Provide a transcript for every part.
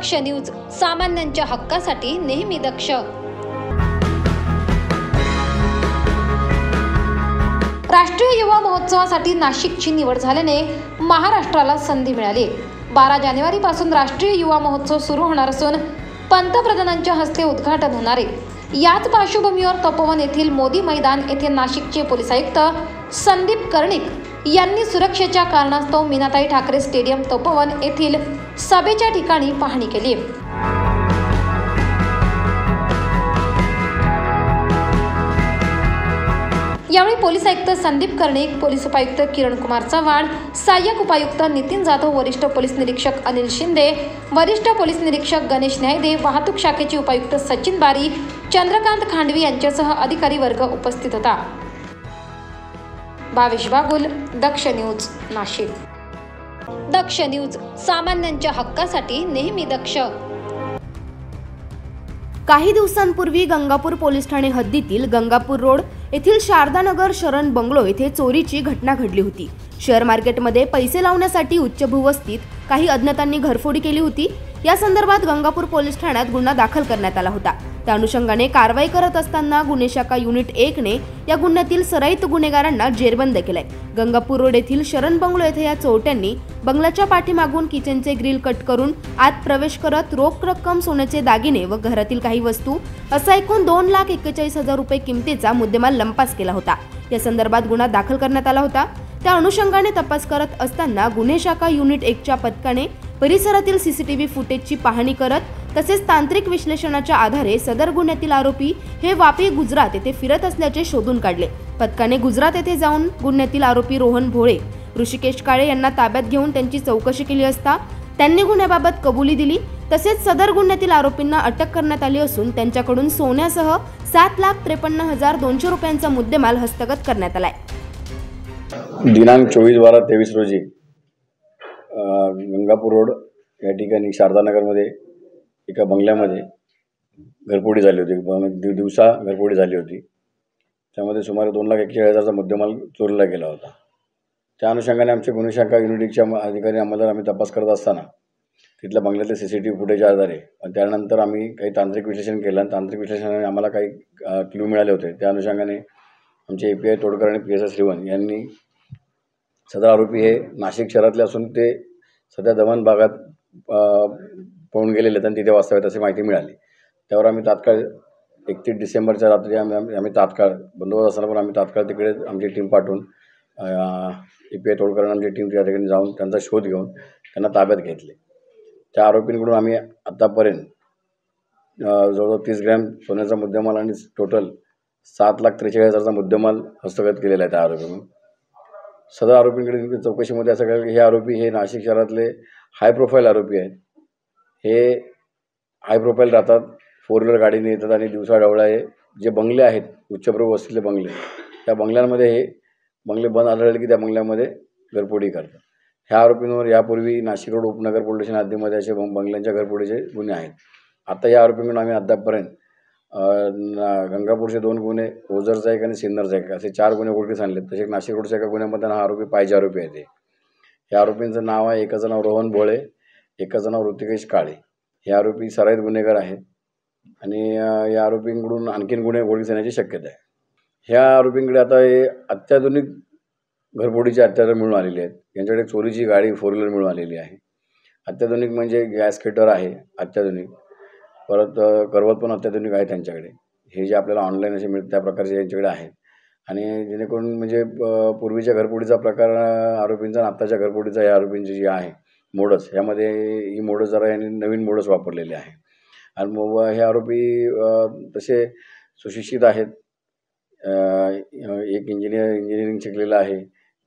दक्ष news, सामान्यांच्या हक्कासाठी नेहमी दक्ष। राष्ट्रीय युवा महोत्सवासाठी नाशिकची निवड झाल्याने महाराष्ट्राला संधी मिळाली। 12 जानेवारी पासून राष्ट्रीय युवा महोत्सव सुरू होणार असून पंतप्रधानांच्या हस्ते उद्घाटन होणार आहे। याच पार्श्वभूमीवर तपोवन येथील मोदी मैदान येथे नाशिकचे पोलीस आयुक्त संदीप कर्णिक यांनी सुरक्षेच्या कारणास्तव मीनाताई ठाकरे स्टेडियम तपोवन येथील सभेच्या ठिकाणी पाहणी केली। यावेळी पोलीस आयुक्त संदीप कर्णिक, पोलीस उपायुक्त किरण कुमार चव्हाण, सहाय्यक उपायुक्त नितीन जाधव, वरिष्ठ पोलीस निरीक्षक अनिल शिंदे, वरिष्ठ पोलीस निरीक्षक गणेश न्यायदे, वाहतूक शाखेचे उपायुक्त सचिन बारी, चंद्रकांत खांडवी यांच्यासह अधिकारी वर्ग उपस्थित होता। भावेश बागुल, दक्ष न्यूज, नाशिक। दक्ष न्यूज, सामान्यांच्या हक्कासाठी नेहमी दक्ष। काही दिवसांपूर्वी गंगापूर पोलीस ठाणे हद्दीतील गंगापूर रोड येथील शारदानगर शरण बंगलो येथे चोरीची घटना घडली होती। शेअर मार्केटमध्ये पैसे लावण्यासाठी उच्च भूवस्तीत काही अज्ञातांनी घरफोडी केली होती। या संदर्भात गंगापूर पोलीस ठाण्यात गुन्हा दाखल करण्यात आला होता। त्या अनुषंगाने कारवाई करत असताना गुन्हे शाखा युनिट 1 ने या गुन्ह्यातील सराईत गुन्हेगारांना जेरबंद केलाय। गंगापूर रोड येथील शरण बंगलो येथे या चोरट्यांनी बंगल्याच्या पाठीमागून किचनचे ग्रिल कट करून आत प्रवेश करत रोख रक्कम, सोन्याचे दागिने व घरातील काही वस्तू असा एकूण 2,41,000 रुपये किमतीचा मुद्देमाल लंपास केला होता। या संदर्भात गुन्हा दाखल करण्यात आला होता। त्या अनुषंगाने तपास करत असताना गुन्हे शाखा युनिट 1च्या पथकाने परिसरातील सीसीटीव्ही फुटेजची पाहणी करत तसेच तांत्रिक विश्लेषणाच्या आधारे सदर गुन्ह्यातील आरोपी हे वापी, गुजरात येथे फिरत असल्याचे शोधून काढले। पथकाने गुजरात येथे जाऊन गुन्ह्यातील आरोपी रोहन भोळे, ऋषिकेश काळे यांना ताब्यात घेऊन त्यांची चौकशी केली असता त्यांनी गुन्ह्याबाबत कबुली दिली। तसेच सदर गुन्ह्यातील आरोपींना अटक करण्यात आली असून त्यांच्याकडून सोन्यासह 7,53,200 रुपयांचा मुद्देमाल हस्तगत करण्यात आलाय। दिनांक 24/12/23 रोजी गंगापूर रोड या ठिकाणी शारदानगरमध्ये एका बंगल्यामध्ये घरफोडी झाली होती। दिवसा घरफोडी झाली होती। त्यामध्ये सुमारे 2,41,000चा मुद्देमाल चोरीला गेला होता। त्या अनुषंगाने आमचे गुन्हे शाखा युनिट 1च्या अधिकारी अंमलदार आम्ही तपास करत असताना तिथल्या बंगल्यातले सीसीटीव्ही फुटेजच्या आधारे त्यानंतर आम्ही काही तांत्रिक विश्लेषण केलं आणि तांत्रिक विश्लेषणाने आम्हाला काही क्लू मिळाले होते। त्या अनुषंगाने आमचे API तोडकर आणि PSI श्रीवन यांनी सदर आरोपी हे नाशिक शहरातले असून ते सध्या दमन भागात पळून गेलेले आहेत आणि तिथे वास्तव्यात अशी माहिती मिळाली। त्यावर आम्ही तात्काळ 31 डिसेंबरच्या रात्री आम्ही तात्काळ बंदोबस्त असताना पण आम्ही तात्काळ तिकडे आमची टीम पाठवून API तोडकर आणि आमची टीम त्या ठिकाणी जाऊन त्यांचा शोध घेऊन त्यांना ताब्यात घेतले। त्या आरोपींकडून आम्ही आतापर्यंत जवळजवळ 30 ग्रॅम सोन्याचा मुद्देमाल आणि टोटल 7,43,000चा मुद्देमाल हस्तगत केलेला आहे। त्या आरोपींकडून सदर आरोपींकडे चौकशीमध्ये असं कळलं की हे आरोपी हे नाशिक शहरातले हाय प्रोफाईल आरोपी आहेत। हे हाय प्रोफाईल राहतात, 4 व्हीलर गाडीने येतात आणि दिवसा ढवळ्या हे जे बंगले आहेत उच्चभ्रू वस्तीतले बंगले, त्या बंगल्यांमध्ये हे बंगले बंद आढळले की त्या बंगल्यामध्ये घरफोडी करतात। ह्या आरोपींवर यापूर्वी नाशिक रोड उपनगर पोलीस स्टेशन हद्दीमध्ये असे बंगल्यांच्या घरफोडीचे गुन्हे आहेत। आता या आरोपींकडून आम्ही अद्यापपर्यंत गंगापूरचे 2 गुन्हे, ओझरचा 1 आणि सिन्नरचा 1 असे 4 गुन्हे उघडकीस आणले। तसेच नाशिक रोडच्या एका गुन्ह्यामध्ये हा आरोपी पाहिजे आरोपी आहे। या आरोपींचं नाव आहे, एकाचं नाव रोहन भोळे, एकाचं नाव ऋषिकेश काळे। हे आरोपी सराईत गुन्हेगार आहेत आणि या आरोपींकडून आणखीन गुन्हे उघडकीस येण्याची शक्यता आहे। ह्या आरोपींकडे आता हे अत्याधुनिक घरफोडीचे हत्यारं मिळून आलेली आहेत। यांच्याकडे चोरीची गाडी 4 व्हीलर मिळून आलेली आहे। अत्याधुनिक म्हणजे गॅस कटर आहे अत्याधुनिक, परत करवत पण अत्याधुनिक आहे त्यांच्याकडे। हे जे आपल्याला ऑनलाईन असे मिळतात त्या प्रकारचे यांच्याकडे आहेत आणि जेणेकरून म्हणजे पूर्वीच्या घरफोडीचा प्रकार आरोपींचा आणि आत्ताच्या घरफोडीचा या आरोपींची जी आहे मोडस, यामध्ये ही मोडस जरा यांनी नवीन मोडस वापरलेले आहे। आणि हे आरोपी तसे सुशिक्षित आहेत। एक इंजिनिअरिंग शिकलेला आहे,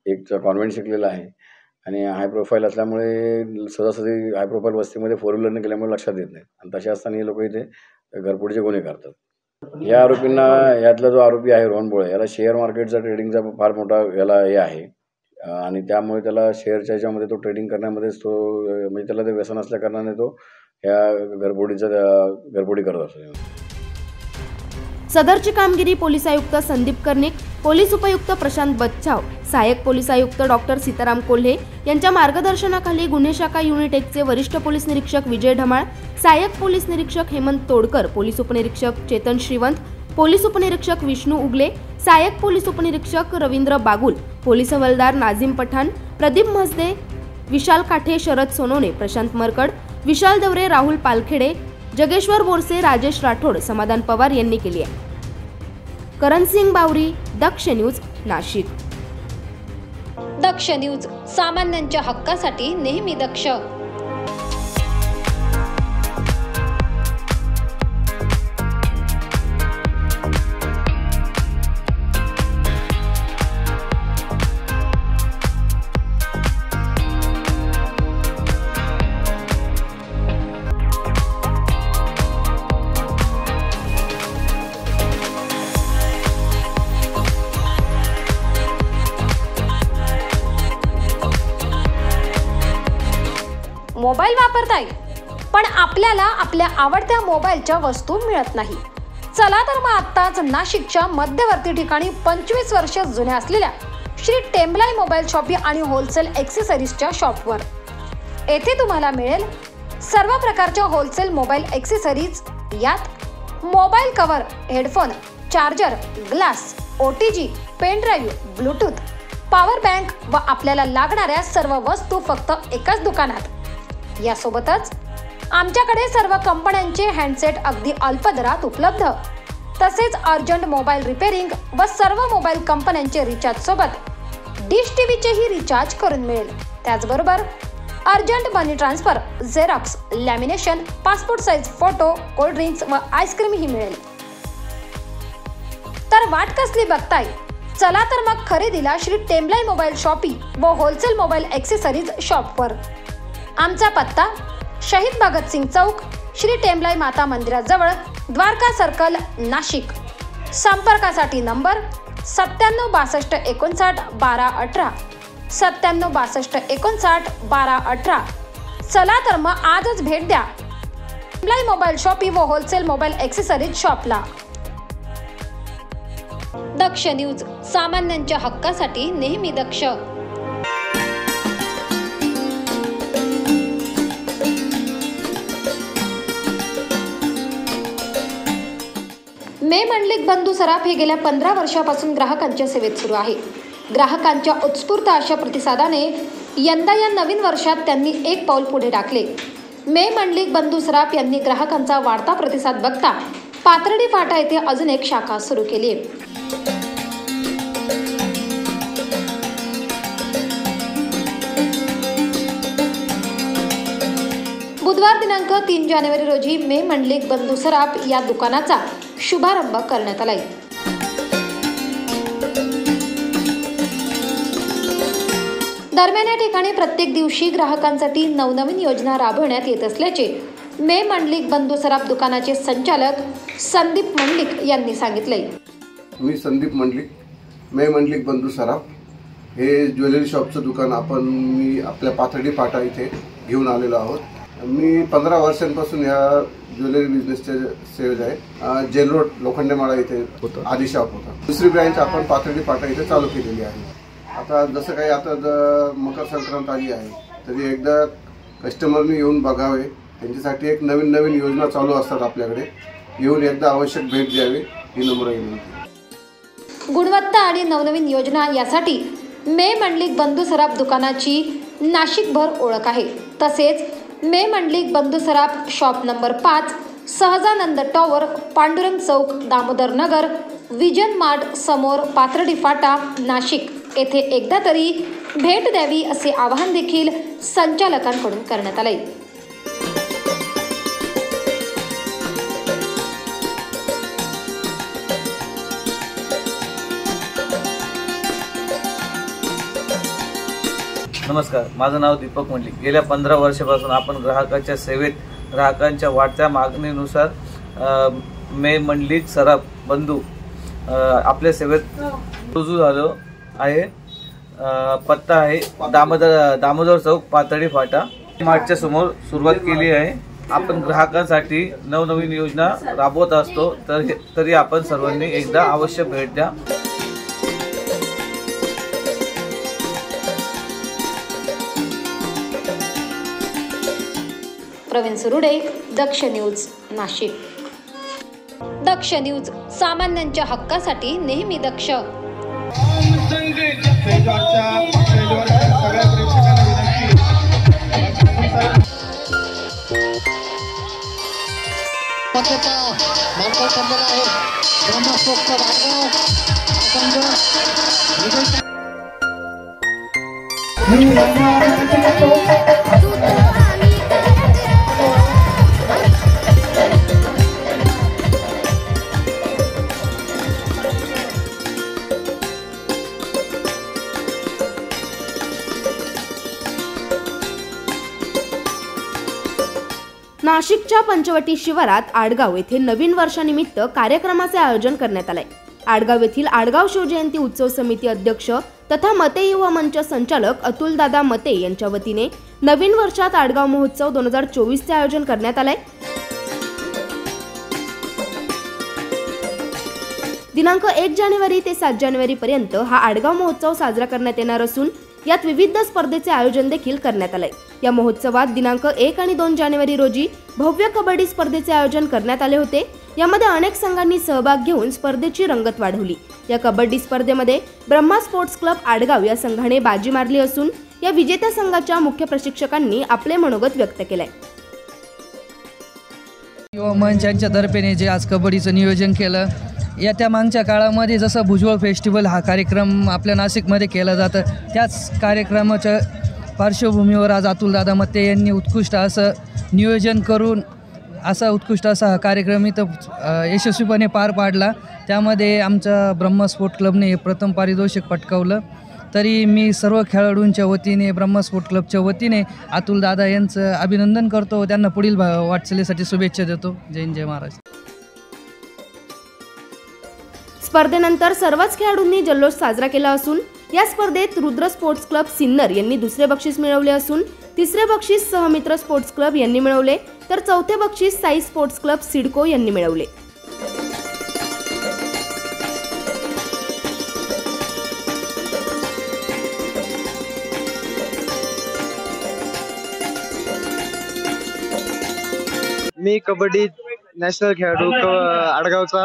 एक कॉन्व्हेंट शिकलेला आहे आणि हाय प्रोफाईल असल्यामुळे सहजासहजी हाय प्रोफाईल वस्तीमध्ये 4 व्हीलरने गेल्यामुळे लक्षात येत नाही आणि तसे असताना हे लोक इथे घरफोडीचे गुन्हे करतात। या आरोपींना, यातला जो आरोपी आहे रोहन भोळे, याला शेअर मार्केटचा ट्रेडिंगचा फार मोठा याला हे आहे आणि त्यामुळे त्याला शेअरच्या ह्याच्यामध्ये तो ट्रेडिंग करण्यामध्येच तो म्हणजे त्याला ते व्यसन असल्या कारणाने तो ह्या घरफोडी करत असतो। सदरची कामगिरी पोलीस आयुक्त संदीप कर्णिक, पोलीस उपायुक्त प्रशांत बच्छाव, सहाय्यक पोलीस आयुक्त डॉक्टर सीताराम कोल्हे यांच्या मार्गदर्शनाखाली गुन्हे शाखा युनिट 1 चे वरिष्ठ पोलीस निरीक्षक विजय ढमाळ, सहाय्यक पोलीस निरीक्षक हेमंत तोडकर, पोलीस उपनिरीक्षक चेतन श्रीवंत, पोलीस उपनिरीक्षक विष्णू उगले, सहाय्यक पोलीस उपनिरीक्षक रवींद्र बागुल, पोलीस हवालदार नाझीम पठाण, प्रदीप म्हसदे, विशाल काठे, शरद सोनवणे, प्रशांत मरकड, विशाल दवरे, राहुल पालखेडे, जगेश्वर बोरसे, राजेश राठोड, समाधान पवार यांनी केली आहे. करणसिंग बावरी, दक्ष न्यूज, नाशिक. दक्ष न्यूज, सामान्यांच्या हक्कासाठी नेहमी दक्ष. मोबाईल वापरताय पण आपल्याला आपल्या आवडत्या मोबाईलच्या वस्तू मिळत नाही. चला तर मग आत्ताच नाशिकच्या मध्यवर्ती ठिकाणी 25 वर्ष जुन्या असलेल्या श्री टेम्बलाई मोबाईल शॉपी आणि होलसेल ॲक्सेसरीजच्या शॉपवर. येथे तुम्हाला मिळेल सर्व प्रकारच्या होलसेल मोबाईल ॲक्सेसरीज. यात mobile cover, headphone, charger, glass, OTG, pen drive, Bluetooth, power bank व आपल्याला लागणाऱ्या सर्व वस्तू फक्त एकाच दुकानात. यासोबतच आमच्याकडे सर्व कंपन्यांचे हँडसेट अगदी अल्प दरात उपलब्ध. तसेच अर्जंट मोबाईल रिपेअरिंग व सर्व मोबाईल कंपन्यांचे रिचार्ज सोबत डिश टीव्हीचेही रिचार्ज करून मिळेल. त्याचबरोबर urgent money transfer, xerox, lamination, passport size photo, cold drinks व आईस्क्रीमही मिळेल. तर वाट कसली बघताय? चला तर मग खरेदीला श्री टेम्बलाई मोबाईल शॉपी व होलसेल मोबाईल ॲक्सेसरीज शॉपवर. आमचा पत्ता शहीद भगतसिंग चौक, श्री टेम्बलाई माता मंदिराजवळ, द्वारका सर्कल, नाशिक. संपर्कासाठी नंबर 97 62 59 12 18, 97 62 59 12 18. चला तर मग आजच भेट द्या टेम्बलाई मोबाईल शॉपी व होलसेल मोबाईल ॲक्सेसरीज शॉपला. दक्ष न्यूज, सामान्यांच्या हक्कासाठी नेहमी दक्ष. मे मंडलिक बंधू सराफ हे गेल्या 15 वर्षापासून ग्राहकांच्या सेवेत सुरू आहे. ग्राहकांच्या उत्स्फूर्त अशा प्रतिसादाने यंदा या नवीन वर्षात त्यांनी एक पाऊल पुढे टाकले. मे मंडलिक बंधू सराफ यांनी ग्राहकांचा वाढता प्रतिसाद बघता पाथर्डी फाटा येथे अजून एक शाखा सुरू केली आहे. बुधवार दिनांक 3 जानेवारी रोजी मे मंडलिक बंधू सराफ या दुकानाचा शुभारंभ करण्यात आला. दरम्यान या ठिकाणी प्रत्येक दिवशी ग्राहकांसाठी नवनवीन योजना राबवण्यात येत असल्याचे मे मंडलिक बंधू सराफ दुकानाचे संचालक संदीप मंडलिक यांनी सांगितले. मी संदीप मंडलिक, मे मंडलिक बंधू सराफ हे ज्वेलरी शॉपचं दुकान मी आपल्या पाथर्डी फाटा इथे घेऊन आलेलो आहोत. मी 15 वर्षांपासून या ज्वेलरी बिझनेसच्या सेवेत आहे. जेल रोड लोखंडेमाळा इथे आधी शॉप होता. दुसरी ब्रँच आपण पाथर्डी फाटा इथे चालू केलेली आहे. आता जसं काही आता मकर संक्रांत आली आहे तरी एकदा कस्टमरने येऊन बघावे. त्यांच्यासाठी एक नवीन योजना चालू असतात आपल्याकडे. येऊन एकदा आवश्यक भेट द्यावी ही नम्र विनंती. गुणवत्ता आणि नवनवीन योजना यासाठी मे मंडलिक बंधू सराफ दुकानाची नाशिकभर ओळख आहे. तसेच मे Mandlik Bandhu Saraf shop number 5, Sahajanand tower, Pandurang Chowk, Damodar Nagar, vision mart समोर, पाथर्डी फाटा, नाशिक येथे एकदा तरी भेट द्यावी असे आवाहन देखील संचालकांकडून करण्यात आले. नमस्कार, माझं नाव दीपक मंडलिक. गेल्या 15 वर्षापासून आपण ग्राहकाच्या सेवेत ग्राहकांच्या वाढत्या मागणीनुसार मे मंडलिक सराफ बंधू आपल्या सेवेत रुजू झालो आहे. पत्ता आहे दामोदर चौक, पाथर्डी फाटा. मार्चच्या समोर सुरुवात केली आहे. आपण ग्राहकांसाठी नवनवीन योजना राबवत असतो. तरी आपण सर्वांनी एकदा अवश्य भेट द्या. प्रवीण सुरुडे, दक्ष न्यूज, नाशिक. दक्ष न्यूज, सामान्यांच्या हक्कासाठी नेहमी दक्ष. नाशिकच्या पंचवटी शिवारात आडगाव येथे नवीन वर्षानिमित्त कार्यक्रमाचे आयोजन करण्यात आले. आडगाव येथील आडगाव शिवजयंती उत्सव समिती अध्यक्ष तथा मते युवा मंच संचालक अतुलदादा मते यांच्या वतीने नवीन वर्षात आडगाव महोत्सव 2024 चे आयोजन करण्यात आले. दिनांक 1 जानेवारी ते 7 जानेवारी पर्यंत हा आडगाव महोत्सव साजरा करण्यात येणार असून यात विविध स्पर्धेचे आयोजन देखील करण्यात आले. या महोत्सवात दिनांक 1 आणि 2 जानेवारी रोजी भव्य कबड्डी स्पर्धेचे आयोजन करण्यात आले होते. यामध्ये अनेक संघांनी सहभाग घेऊन स्पर्धेची रंगत वाढवली. या कबड्डी स्पर्धेमध्ये ब्रह्मा स्पोर्ट्स क्लब आडगाव या संघाने बाजी मारली असून या विजेत्या संघाच्या मुख्य प्रशिक्षकांनी आपले मनोगत व्यक्त केले. युवा मंच यांच्या तर्फेने जे आज कबड्डीचं नियोजन केलं, येत्या मागच्या काळामध्ये जसं भुजबळ फेस्टिवल हा कार्यक्रम आपल्या नाशिकमध्ये केला जातं, त्याच कार्यक्रमाच्या पार्श्वभूमीवर आज अतुलदादा मते यांनी उत्कृष्ट असं नियोजन करून उत्कृष्ट असा कार्यक्रम इथं यशस्वीपणे पार पाडला. त्यामध्ये आमच्या ब्रह्मा स्पोर्ट क्लबने प्रथम पारितोषिक पटकावलं. तरी मी सर्व खेळाडूंच्या वतीने ब्रह्मा स्पोर्ट क्लबच्या वतीने अतुलदादा यांचं अभिनंदन करतो, त्यांना पुढील वाटचालीसाठी शुभेच्छा देतो. जय हिंद, जय महाराष्ट्र. स्पर्धेनंतर सर्वच खेळाडूंनी जल्लोष साजरा केला असून या स्पर्धेत रुद्र स्पोर्ट्स क्लब सिन्नर यांनी दुसरे बक्षीस मिळवले असून तिसरे बक्षीस सहमित्र स्पोर्ट्स क्लब यांनी मिळवले, तर चौथे बक्षीस साई स्पोर्ट्स क्लब सिडको यांनी मिळवले. मी कबड्डी नॅशनल खेळाडू आडगावचा.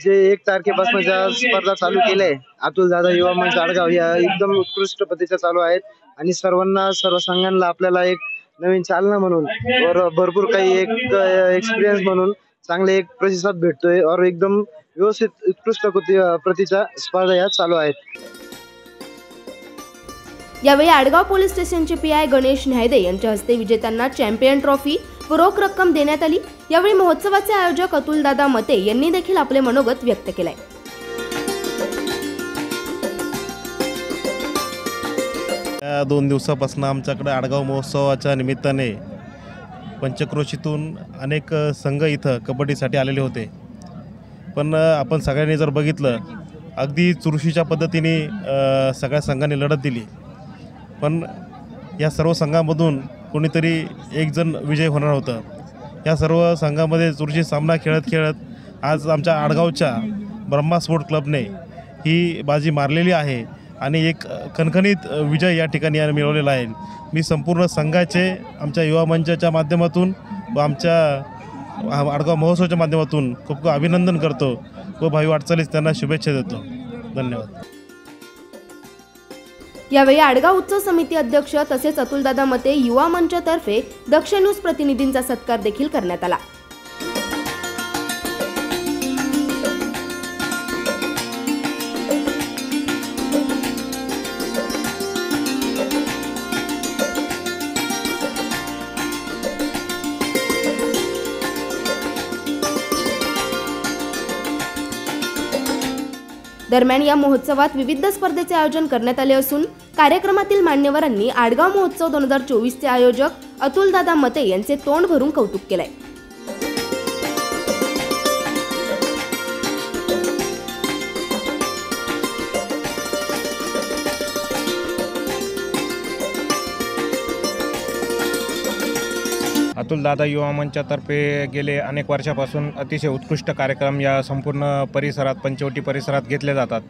जे 1 तारखेपासून ज्या स्पर्धा चालू केल्या आहे अतुलदादा युवा मंच आडगाव, या एकदम उत्कृष्ट पद्धतीच्या चालू आहेत आणि सर्व संघांना आपल्याला एक नवीन चालना म्हणून भरपूर काही एक एक्सपिरियन्स म्हणून चांगले एक प्रतिसाद भेटतोय और एकदम व्यवस्थित उत्कृष्ट प्रतीच्या स्पर्धा या चालू आहेत. यावेळी आडगाव पोलीस स्टेशनचे PI गणेश न्यायदे यांच्या हस्ते विजेत्यांना चॅम्पियन ट्रॉफी व रोख रक्कम देण्यात आली. यावेळी महोत्सवाचे आयोजक अतुलदादा मते यांनी देखील आपले मनोगत व्यक्त केले. या 2 दिवसापासून आमच्याकडे आडगाव महोत्सवाच्या निमित्ताने पंचक्रोशीतून अनेक संघ इथं कबड्डीसाठी आलेले होते. पण आपण सगळ्यांनी जर बघितलं, अगदी चुरशीच्या पद्धतीने सगळ्या संघांनी लढत दिली. पण या सर्व संघांमधून कोणीतरी एक जण विजय होणार होतं. या सर्व संघामध्ये चुरशी सामना खेळत आज आमच्या आडगावच्या ब्रह्मा स्पोर्ट क्लबने ही बाजी मारलेली आहे आणि एक खणखणीत विजय या ठिकाणी मिळवलेला आहे. मी संपूर्ण संघाचे आमच्या युवा मंचाच्या माध्यमातून व आमच्या आडगाव महोत्सवाच्या माध्यमातून खूप खूप अभिनंदन करतो व भावी वाटचालीस त्यांना शुभेच्छा देतो. धन्यवाद. यावेळी आडगाव उत्सव समिती अध्यक्ष तसेच अतुलदादा मते युवा मंचातर्फे दक्ष न्यूज प्रतिनिधींचा सत्कार देखील करण्यात आला. दरम्यान या महोत्सवात विविध स्पर्धेचे आयोजन करण्यात आले असून कार्यक्रमातील मान्यवरांनी आडगाव महोत्सव 2024 चे आयोजक अतुलदादा मते यांचे तोंड भरून कौतुक केले. अतुलदादा युवा मंचातर्फे गेले अनेक वर्षापासून अतिशय उत्कृष्ट कार्यक्रम या संपूर्ण परिसरात पंचवटी परिसरात घेतले जातात.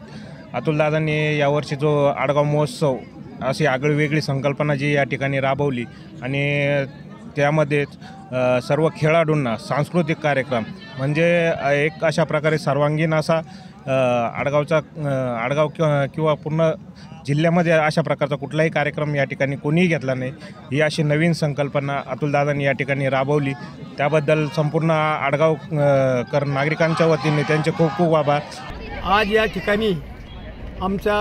अतुलदादांनी यावर्षी जो आडगाव महोत्सव अशी आगळीवेगळी संकल्पना जी या ठिकाणी राबवली आणि त्यामध्येच सर्व खेळाडूंना सांस्कृतिक कार्यक्रम म्हणजे एक अशा प्रकारे सर्वांगीण असा आडगाव किंवा पूर्ण जिल्ह्यामध्ये अशा प्रकारचा कुठलाही कार्यक्रम या ठिकाणी कोणीही घेतला नाही। ही अशी नवीन संकल्पना अतुलदादांनी या ठिकाणी राबवली, त्याबद्दल संपूर्ण आडगावकर नागरिकांच्या वतीने त्यांचे खूप खूप आभार। आज या ठिकाणी आमच्या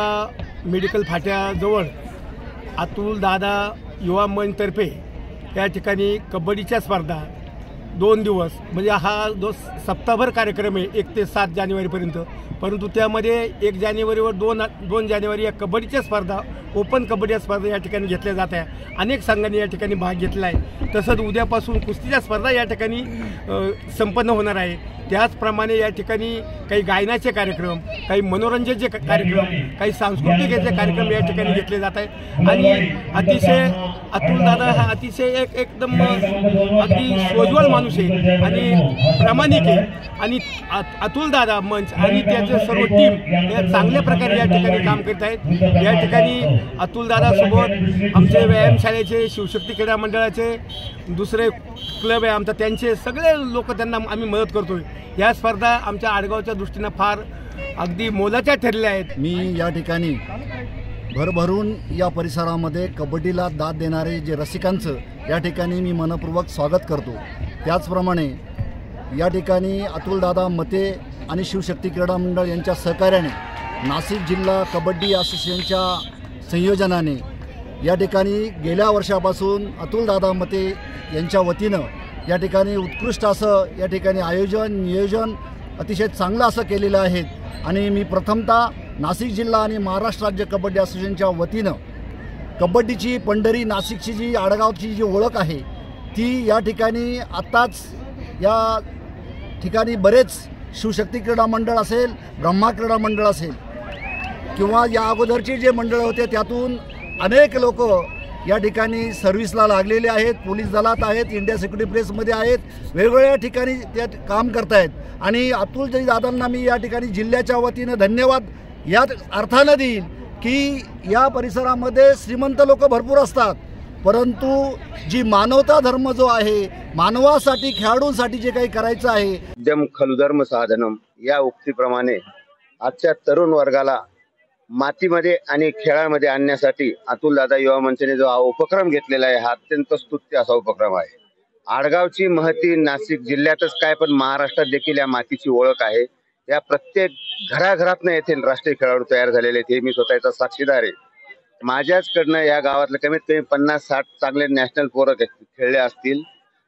मेडिकल फाट्याजवळ अतुलदादा युवा मंचतर्फे या ठिकाणी कबड्डीच्या स्पर्धा 2 दिवस म्हणजे हा सप्ताहभर कार्यक्रम आहे 1 ते 7 जानेवारीपर्यंत, परंतु त्यामध्ये 1 जानेवारीवर 2 जानेवारी या कबड्डीच्या स्पर्धा ओपन कबड्डी स्पर्धा या ठिकाणी घेतल्या जात आहे। अनेक संघांनी या ठिकाणी भाग घेतला आहे। तसंच उद्यापासून कुस्तीच्या स्पर्धा या ठिकाणी संपन्न होणार आहे। त्याचप्रमाणे या ठिकाणी काही गायनाचे कार्यक्रम, काही मनोरंजनाचे कार्यक्रम, काही सांस्कृतिक कार्यक्रम या ठिकाणी घेतले जात आहेत। आणि अतिशय अतुलदादा हा अतिशय एकदम अगदी सोज्वळ माणूस आहे आणि प्रामाणिक आहे आणि अतुलदादा मंच आणि त्याचे सर्व टीम या चांगल्या प्रकारे या ठिकाणी काम करत आहेत। या ठिकाणी अतुलदादासोबत आमचे व्यायामशाळेचे, शिवशक्ती क्रीडा मंडळाचे, दुसरे क्लब आहे आमचा, त्यांचे सगळे लोक त्यांना आम्ही मदत करतोय। या स्पर्धा आमच्या आडगावच्या दृष्टीनं फार अगदी मोलाच्या ठरल्या आहेत। मी या ठिकाणी भरभरून या परिसरामध्ये कबड्डीला दाद देणारे जे रसिकांचं या ठिकाणी मी मनपूर्वक स्वागत करतो। त्याचप्रमाणे या ठिकाणी अतुलदादा मते आणि शिवशक्ती क्रीडा मंडळ यांच्या सहकार्याने नाशिक जिल्हा कबड्डी असोसिएशनच्या संयोजनाने या ठिकाणी गेल्या वर्षापासून अतुलदादा मते यांच्या वतीनं या ठिकाणी उत्कृष्ट असं या ठिकाणी नियोजन अतिशय चांगलं असं केलेलं आहे। आणि मी प्रथमतः नाशिक जिल्हा आणि महाराष्ट्र राज्य कबड्डी असोसिएशनच्या वतीनं कबड्डीची पंढरी नाशिकची जी आडगावची जी ओळख आहे ती या ठिकाणी आत्ताच या ठिकाणी बरेच शिवशक्ती क्रीडा मंडळ असेल, ब्रह्मा क्रीडा मंडळ असेल किंवा या अगोदरचे जे मंडळ होते त्यातून अनेक लोक या ठिकाणी सर्व्हिसला लागलेले आहेत, पोलीस दलात आहेत, इंडिया सिक्युरिटी प्रेसमध्ये आहेत, वेगवेगळ्या ठिकाणी त्या काम करत आहेत। आणि अतुलजी दादांना मी या ठिकाणी जिल्ह्याच्या वतीनं धन्यवाद या अर्थानं देईल की या परिसरामध्ये श्रीमंत लोक भरपूर असतात, परंतु जी मानवता धर्म जो आहे, मानवासाठी खेळाडूंसाठी जे काही करायचं आहे, जम खलु धर्म साधनम या उक्तीप्रमाणे आजच्या तरुण वर्गाला मातीमध्ये आणि खेळामध्ये आणण्यासाठी अतुलदादा युवा मंचने जो उपक्रम घेतलेला आहे हा अत्यंत स्तुत्य असा उपक्रम आहे। आडगावची महती नाशिक जिल्ह्यातच काय पण महाराष्ट्रात देखील या मातीची ओळख आहे। या प्रत्येक घराघरातनं येथे राष्ट्रीय खेळाडू तयार झालेले आहेत, हे मी स्वतःचा साक्षीदार आहे। माझ्याचकडनं या गावातलं कमीत कमी 50-60 चांगले नॅशनल पोरं खेळले असतील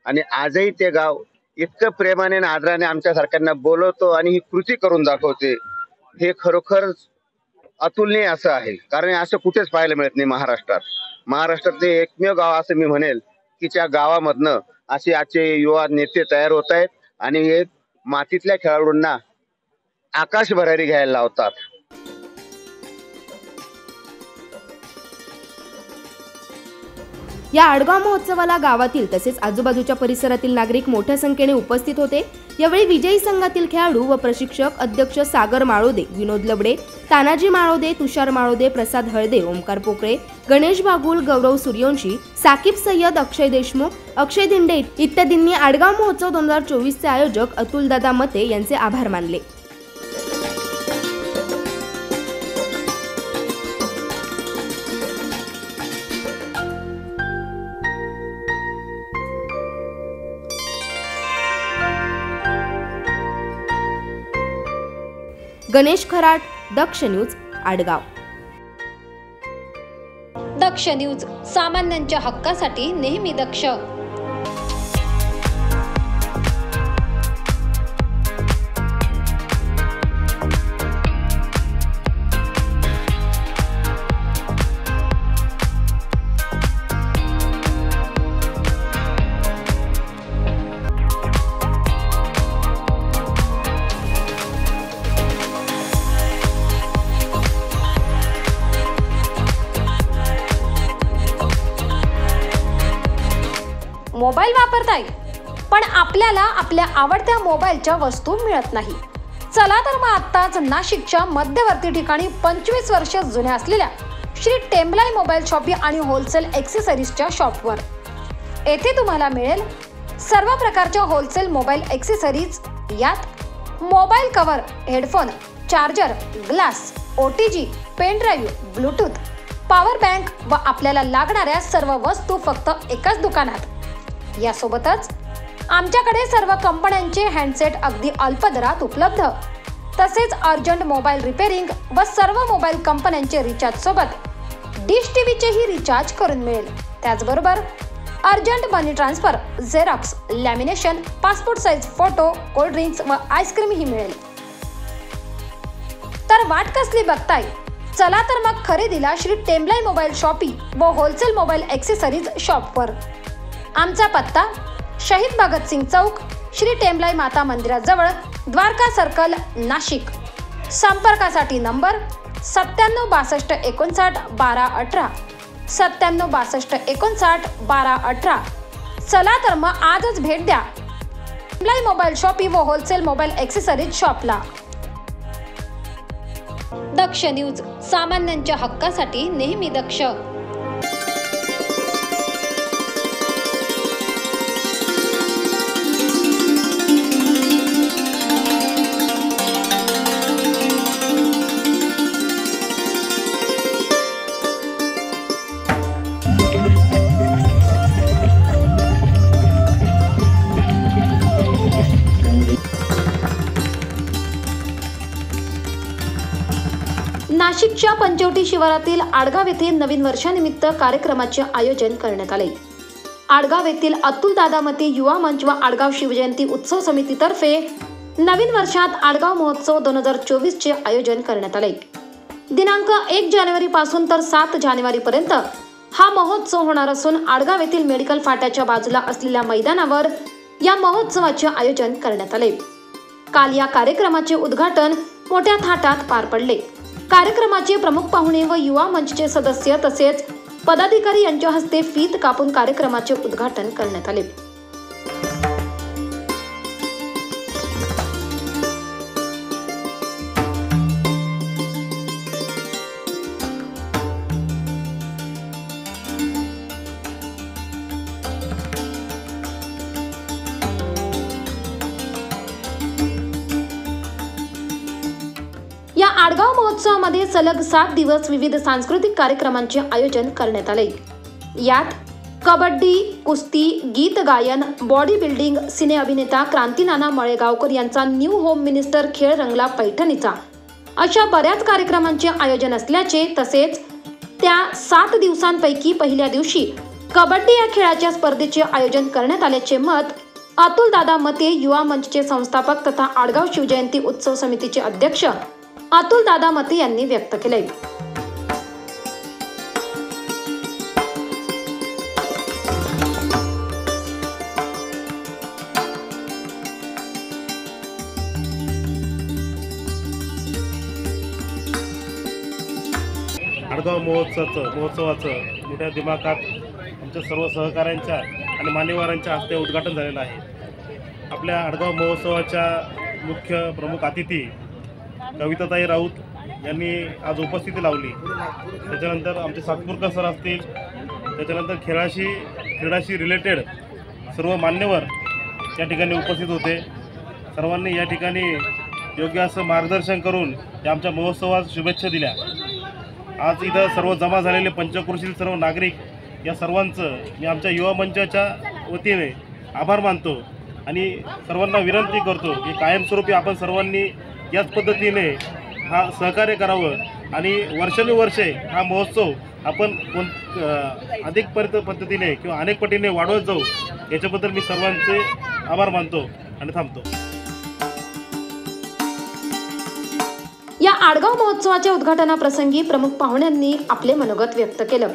आणि आजही ते गाव इतकं प्रेमाने आणि आदराने आमच्या सारख्यांना बोलवतो आणि ही कृती करून दाखवते। हे खरोखर अतुलनीय असं आहे, कारण असं कुठेच पाहायला मिळत नाही महाराष्ट्रात। महाराष्ट्रातले एकमेव गाव असं मी म्हणेल की त्या गावामधनं असे आजचे युवा नेते तयार होत आहेत आणि हे मातीतल्या खेळाडूंना आकाश भरारी घ्यायला लावतात। या आडगाव महोत्सवाला गावातील तसेच आजूबाजूच्या परिसरातील नागरिक मोठ्या संख्येने उपस्थित होते। यावेळी विजयी संघातील खेळाडू व प्रशिक्षक अध्यक्ष सागर माळोदे, विनोद लबडे, तानाजी माळोदे, तुषार माळोदे, प्रसाद हळदे, ओमकार पोकळे, गणेश बागुल, गौरव सूर्यवंशी, साकिब सय्यद, अक्षय देशमुख, अक्षय दिंडे इत्यादींनी आडगाव महोत्सव 2024चे आयोजक अतुलदादा मते यांचे आभार मानले। गणेश खराट, दक्ष न्यूज, आडगाव। दक्ष न्यूज, सामान्यांच्या हक्कासाठी नेहमी दक्ष। मोबाईल वापरताय पण आपल्याला आपल्या आवडत्या मोबाईलच्या वस्तू मिळत नाही। चला तर मग आत्ताच नाशिकच्या मध्यवर्ती ठिकाणी 25 वर्ष जुन्या असलेल्या श्री टेम्बलाई मोबाईल शॉपी आणि होलसेल ॲक्सेसरीजच्या शॉपवर। येथे तुम्हाला मिळेल सर्व प्रकारच्या होलसेल मोबाईल ॲक्सेसरीज, यात mobile cover, headphone, charger, glass, OTG, pen drive, Bluetooth, power bank व आपल्याला लागणाऱ्या सर्व वस्तू फक्त एकाच दुकानात। यासोबतच आमच्याकडे सर्व कंपन्यांचे हँडसेट अगदी अल्प दरात उपलब्ध, तसेच अर्जंट मोबाईल रिपेअरिंग व सर्व मोबाईल कंपन्यांचे रिचार्ज सोबत डिश टीव्हीचेही रिचार्ज करून मिळेल। त्याचबरोबर urgent money transfer, xerox, lamination, passport size photo, cold drinks व आईस्क्रीम ही मिळेल। तर वाट कसली बघताय, चला तर मग खरेदीला श्री टेम्बलाई मोबाईल शॉपी व होलसेल मोबाईल ॲक्सेसरीज शॉपवर। आमचा पत्ता शहीद भगतसिंग चौक, श्री टेम्बलाई माता मंदिराजवळ, द्वारका सर्कल, नाशिक। संपर्कासाठी नंबर 97 62 59 12 18, 97 62 59 12 18। चला तर मग आजच भेट द्या टेम्बलाई मोबाईल शॉपी व होलसेल मोबाईल ॲक्सेसरीज शॉपला। दक्ष न्यूज, सामान्यांच्या हक्कासाठी नेहमी दक्ष। नाशिकच्या पंचवटी शिवारातील आडगाव येथे नवीन वर्षानिमित्त कार्यक्रमाचे आयोजन करण्यात आले। आडगाव येथील अतुल दादा मते युवा मंच व आडगाव शिवजयंती उत्सव समितीतर्फे नवीन वर्षात आडगाव महोत्सव 2024 चे आयोजन करण्यात आले। दिनांक 1 जानेवारी पासून तर 7 जानेवारी पर्यंत हा महोत्सव होणार असून आडगाव येथील मेडिकल फाट्याच्या बाजूला असलेल्या मैदानावर या महोत्सवाचे आयोजन करण्यात आले। काल या कार्यक्रमाचे उद्घाटन मोठ्या थाटात पार पडले। कार्यक्रमाचे प्रमुख पाहुणे व युवा मंचचे सदस्य तसेच पदाधिकारी यांच्या हस्ते फीत कापून कार्यक्रमाचे उद्घाटन करण्यात आले। या आडगाव महोत्सवामध्ये सलग 7 दिवस विविध सांस्कृतिक कार्यक्रमांचे आयोजन करण्यात आले। यात कबड्डी, कुस्ती, गीत गायन, बॉडी बिल्डिंग, सिने अभिनेता क्रांतीनाना मळेगावकर यांचा न्यू होम मिनिस्टर खेळ रंगला पैठणीचा अशा बऱ्याच कार्यक्रमांचे आयोजन असल्याचे, तसेच त्या 7 दिवसांपैकी पहिल्या दिवशी कबड्डी या खेळाच्या स्पर्धेचे आयोजन करण्यात आल्याचे मत अतुल दादा मते युवा मंचचे संस्थापक तथा आडगाव शिवजयंती उत्सव समितीचे अध्यक्ष अतुल दादा मते यांनी व्यक्त केले। आडगाव महोत्सवाचं मोठ्या दिमाखात आमच्या सर्व सहकाऱ्यांच्या आणि मान्यवरांच्या हस्ते उद्घाटन झालेलं आहे। आपल्या आडगाव महोत्सवाच्या मुख्य प्रमुख अतिथी कविताताई राऊत यांनी आज उपस्थिती लावली। त्याच्यानंतर आमचे सातपूरकर सर असतील, त्याच्यानंतर क्रीडाशी रिलेटेड सर्व मान्यवर या ठिकाणी उपस्थित होते। सर्वांनी या ठिकाणी योग्य असं मार्गदर्शन करून या आमच्या महोत्सवास शुभेच्छा दिल्या। आज इथं सर्व जमा झालेले पंचक्रोशीतील सर्व नागरिक या सर्वांचं मी आमच्या युवा मंचाच्या वतीने आभार मानतो आणि सर्वांना विनंती करतो की कायमस्वरूपी आपण सर्वांनी याच पद्धतीने हा सहकार्य करावं आणि वर्षानुवर्षे हा महोत्सव आपण अधिक पद्धतीने किंवा अनेक पटीने वाढवत जाऊ, याच्याबद्दल मी सर्वांचे आभार मानतो आणि थांबतो। या आडगाव महोत्सवाच्या उद्घाटनाप्रसंगी प्रमुख पाहुण्यांनी आपले मनोगत व्यक्त केलं।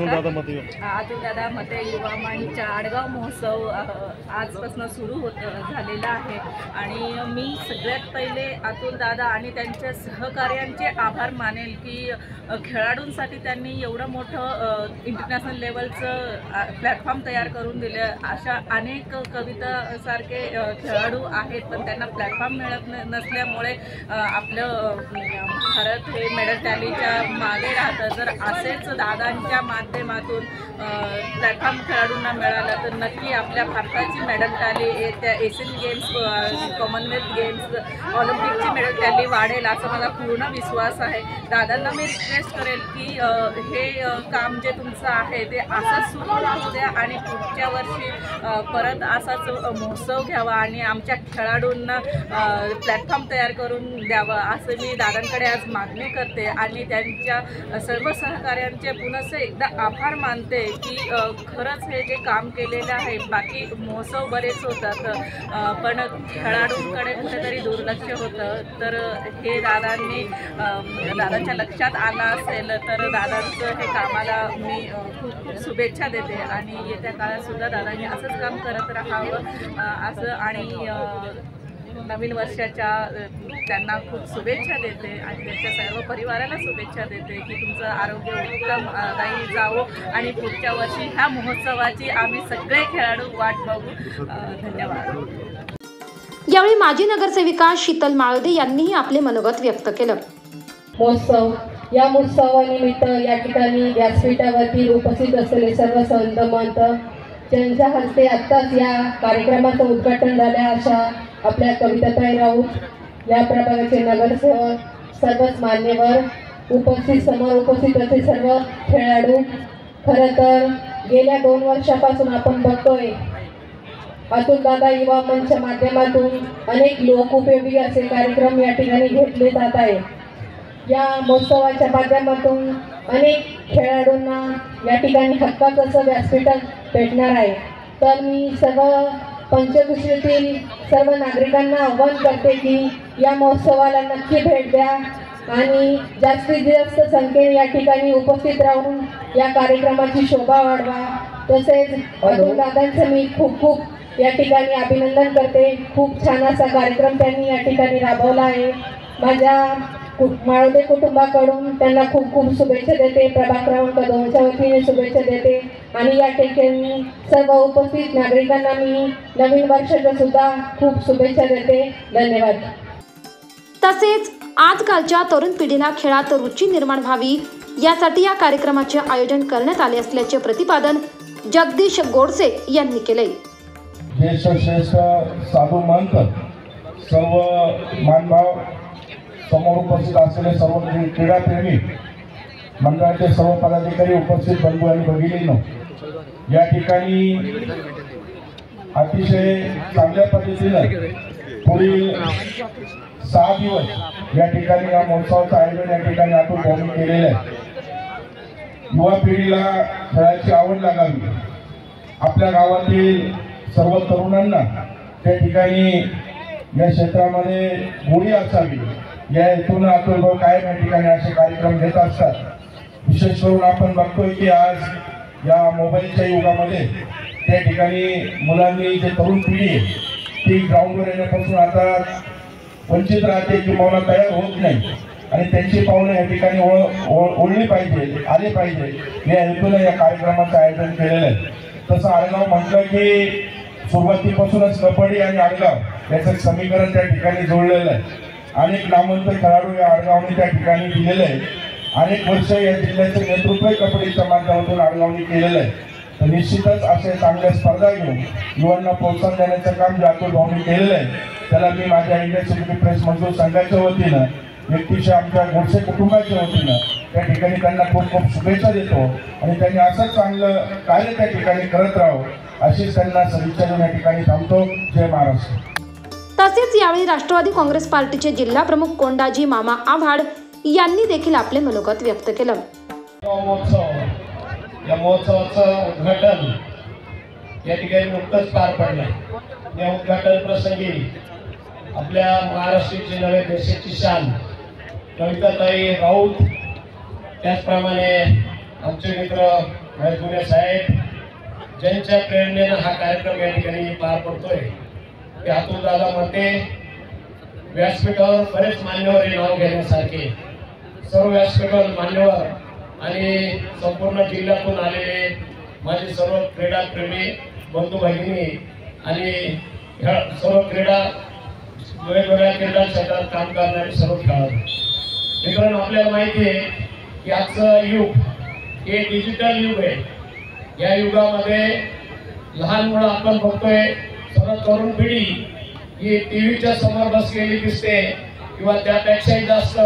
अतुलदादा मते युवा मंच आडगाव महोत्सव आजपासून सुरू झालेला आहे आणि मी सगळ्यात पहिले अतुलदादा आणि त्यांच्या सहकार्यांचे आभार मानेल की खेळाडूंसाठी त्यांनी एवढं मोठं इंटरनॅशनल लेवलचं प्लॅटफॉर्म तयार करून दिलं. अशा अनेक कवितासारखे खेळाडू आहेत पण त्यांना प्लॅटफॉर्म मिळत नसल्यामुळे आपलं भारत हे मेडल टॅलीच्या मागे राहतं. जर असेच दादांच्या माध्यमातून प्लॅटफॉर्म खेळाडूंना मिळालं तर नक्की आपल्या भारताची मेडल टॅली त्या एशियन गेम्स, कॉमनवेल्थ गेम्स, ऑलिम्पिकची मेडल टॅली वाढेल असा मला पूर्ण विश्वास आहे. दादांना मी रिक्वेस्ट करेल की हे काम जे तुमचं आहे ते असंच सुरू राहू द्या आणि पुढच्या वर्षी परत असाच महोत्सव घ्यावा आणि आमच्या खेळाडूंना प्लॅटफॉर्म तयार करून द्यावा असं मी दादांकडे आज मागणी करते आणि त्यांच्या सर्व सहकार्यांचे पुनश्च एकदा आभार मानते की खरंच हे जे काम केलेलं आहे. बाकी महोत्सव बरेच होतात पण खेळाडूंकडे कुठेतरी दुर्लक्ष होतं तर हे दादांच्या लक्षात आलं असेल तर दादांचं हे कामाला मी खूप खूप शुभेच्छा देते आणि येत्या काळातसुद्धा दादांनी असंच काम करत राहावं असं आणि नवीन वर्षाच्या त्यांना खूप शुभेच्छा देते आणि त्यांच्या सर्व परिवाराला शुभेच्छा देते की तुमचं आरोग्य उत्तम राहील जावं आणि पुढच्या वर्षी ह्या महोत्सवाची आम्ही सगळे खेळाडू वाट बघू. धन्यवाद. यावेळी माजी नगरसेविका शीतल माळदे यांनीही आपले मनोगत व्यक्त केलं. महोत्सव या महोत्सवानिमित्त या ठिकाणी व्यासपीठावरती उपस्थित असलेले सर्व संत महंत ज्यांच्या हस्ते आत्ताच या कार्यक्रमाचं उद्घाटन झालं अशा आपल्या कविताताई राऊत, या प्रभागाचे नगरसेवक, सर्वच मान्यवर, समोर उपस्थित असे सर्व खेळाडू. खरं तर गेल्या 2 वर्षापासून आपण बघतोय अतुलदादा युवा मंचच्या माध्यमातून अनेक लोकोपयोगी असे कार्यक्रम या ठिकाणी घेतले जात आहेत. या महोत्सवाच्या माध्यमातून अनेक खेळाडूंना या ठिकाणी हक्काचं असं व्यासपीठ भेटणार आहे. तर मी सर्व पंचक्रोशीतील सर्व नागरिकांना आवाहन करते की या महोत्सवाला नक्की भेट द्या आणि जास्तीत जास्त संख्येने या ठिकाणी उपस्थित राहून या कार्यक्रमाची शोभा वाढवा. तसेच अतुलदादांचं मी खूप खूप या ठिकाणी अभिनंदन करते. खूप छान असा कार्यक्रम त्यांनी या ठिकाणी राबवला आहे. माझ्या माळदे कुटुंबाकडून त्यांना खूप खूप शुभेच्छा देते. प्रभाग क्रमांक 2च्या वतीने शुभेच्छा देते आणि या ठिकाणी सर्व उपस्थित नागरिकांना मी नवीन वर्षाच्या सुद्धा खूप शुभेच्छा देते. धन्यवाद. तसेच आजकालच्या तरुण पिढीला खेळात रुची निर्माण व्हावी यासाठी या कार्यक्रमाचे आयोजन करण्यात आले असल्याचे प्रतिपादन जगदीश गोडसे यांनी केले. श्रेष्ठ साधू महंत, सर्व मानभाव, समोर उपस्थित असलेले सर्व क्रीडाप्रेमी मंडळाचे सर्व पदाधिकारी, उपस्थित बंधू आणि भगिनींनो, या ठिकाणी अतिशय चांगल्या पद्धतीनं पुढील 6 दिवस या ठिकाणी या महोत्सवाचं आयोजन या ठिकाणी आपण भाऊनी केलेलं आहे. युवा पिढीला खेळाची आवड लागावी, आपल्या गावातील सर्व तरुणांना त्या ठिकाणी या क्षेत्रामध्ये गोडी असावी या हेतून अतुल भाऊ कायम या ठिकाणी असे कार्यक्रम घेत असतात. विशेष करून आपण बघतोय की आज या मोबाईलच्या युगामध्ये त्या ठिकाणी मुलांनी जे तरुण पिढी आहे ती ग्राउंडवर येण्यापासून आता वंचित राहते किंवा तयार होत नाही आणि त्यांची पावलं या ठिकाणी ओढली पाहिजे, आले पाहिजे या हेतून या कार्यक्रमाचं आयोजन केलेलं आहे. तसं आडगाव म्हटलं की सुरुवातीपासूनच कबड्डी आणि आडगाव याचं समीकरण त्या ठिकाणी जोडलेलं आहे. अनेक नामवंत खेळाडू या आडगावने त्या ठिकाणी दिलेले आहे. अनेक वर्ष या जिल्ह्याचं नेतृत्व कबड्डीच्या माध्यमातून आडगावने केलेलं आहे. तर निश्चितच असे चांगल्या स्पर्धा घेऊन युवांना प्रोत्साहन देण्याचं काम जे अतुल भाऊंनी केलेलं आहे त्याला मी माझ्या इंडियन सिक्युरिटी प्रेस मजदूर संघाच्या वतीनं, व्यक्तिशः आमच्या गोडसे कुटुंबाच्या वतीनं त्या ठिकाणी त्यांना खूप खूप शुभेच्छा देतो आणि त्यांनी असंच चांगलं कार्य त्या ठिकाणी करत राहावं अशीच त्यांना सदिच्छा देऊन या ठिकाणी थांबतो. जय महाराष्ट्र. तसेच यावेळी राष्ट्रवादी काँग्रेस पार्टीचे जिल्हा प्रमुख कोंडाजी मामा आव्हाड यांनी देखील आपले मनोगत व्यक्त केलं. या महोत्सवाचं उद्घाटन या ठिकाणी नुकतंच पार पडलं. या उद्घाटन प्रसंगी आपल्या महाराष्ट्राची नव्हे देशाची शान कविताताई राऊत, त्याचप्रमाणे आमचे मित्र गुन्हे साहेब ज्यांच्या प्रेरणेनं हा कार्यक्रम या ठिकाणी पार पडतोय ते अतुल दादा म्हणते व्यासपीठावर बरेच मान्यवर हे नाव घेण्यासारखे सर्व व्यासपीठावर मान्यवर आणि संपूर्ण जिल्ह्यातून आलेले माझे सर्व क्रीडाप्रेमी बंधू भगिनी आणि ह्या सर्व वेगवेगळ्या क्रीडा क्षेत्रात काम करणारे सर्व खेळाडू मित्रांनो, आपल्याला माहिती आहे की आजचं युग हे डिजिटल युग आहे. या युगामध्ये लहान मुलं आपण बघतोय सर्व तरुण पिढी ही टीव्हीच्या समोर बसलेली दिसते किंवा त्यापेक्षाही जास्त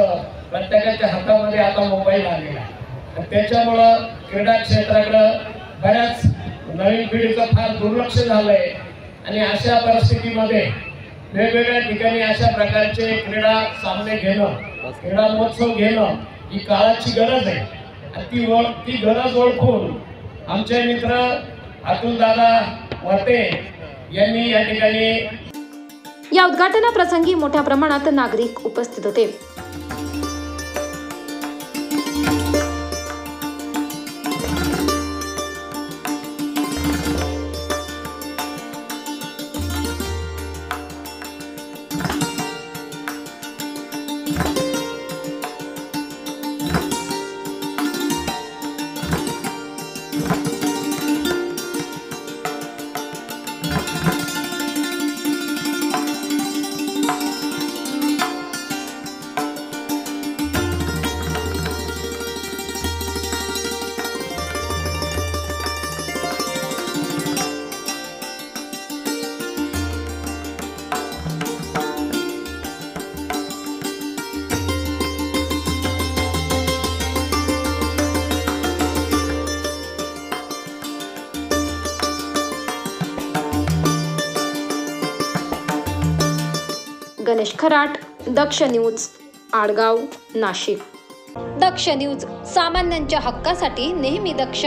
प्रत्येकाच्या हातामध्ये आता मोबाईल आलेला आहे. त्याच्यामुळं क्रीडा क्षेत्राकडं बऱ्याच नवीन पिढीचं फार दुर्लक्ष झालंय आणि अशा परिस्थितीमध्ये वेगवेगळ्या ठिकाणी अशा प्रकारचे क्रीडा सामने घेणं, क्रीडा महोत्सव घेणं ही काळाची गरज आहे. आणि ती गरज ओळखून आमचे मित्र अतुल दादा वरते यांनी या ठिकाणी या उद्घाटनाप्रसंगी मोठ्या प्रमाणात नागरिक उपस्थित होते. गणेश खराट, दक्ष न्यूज, आडगाव, नाशिक. दक्ष न्यूज, सामान्यांच्या हक्कासाठी नेहमी दक्ष.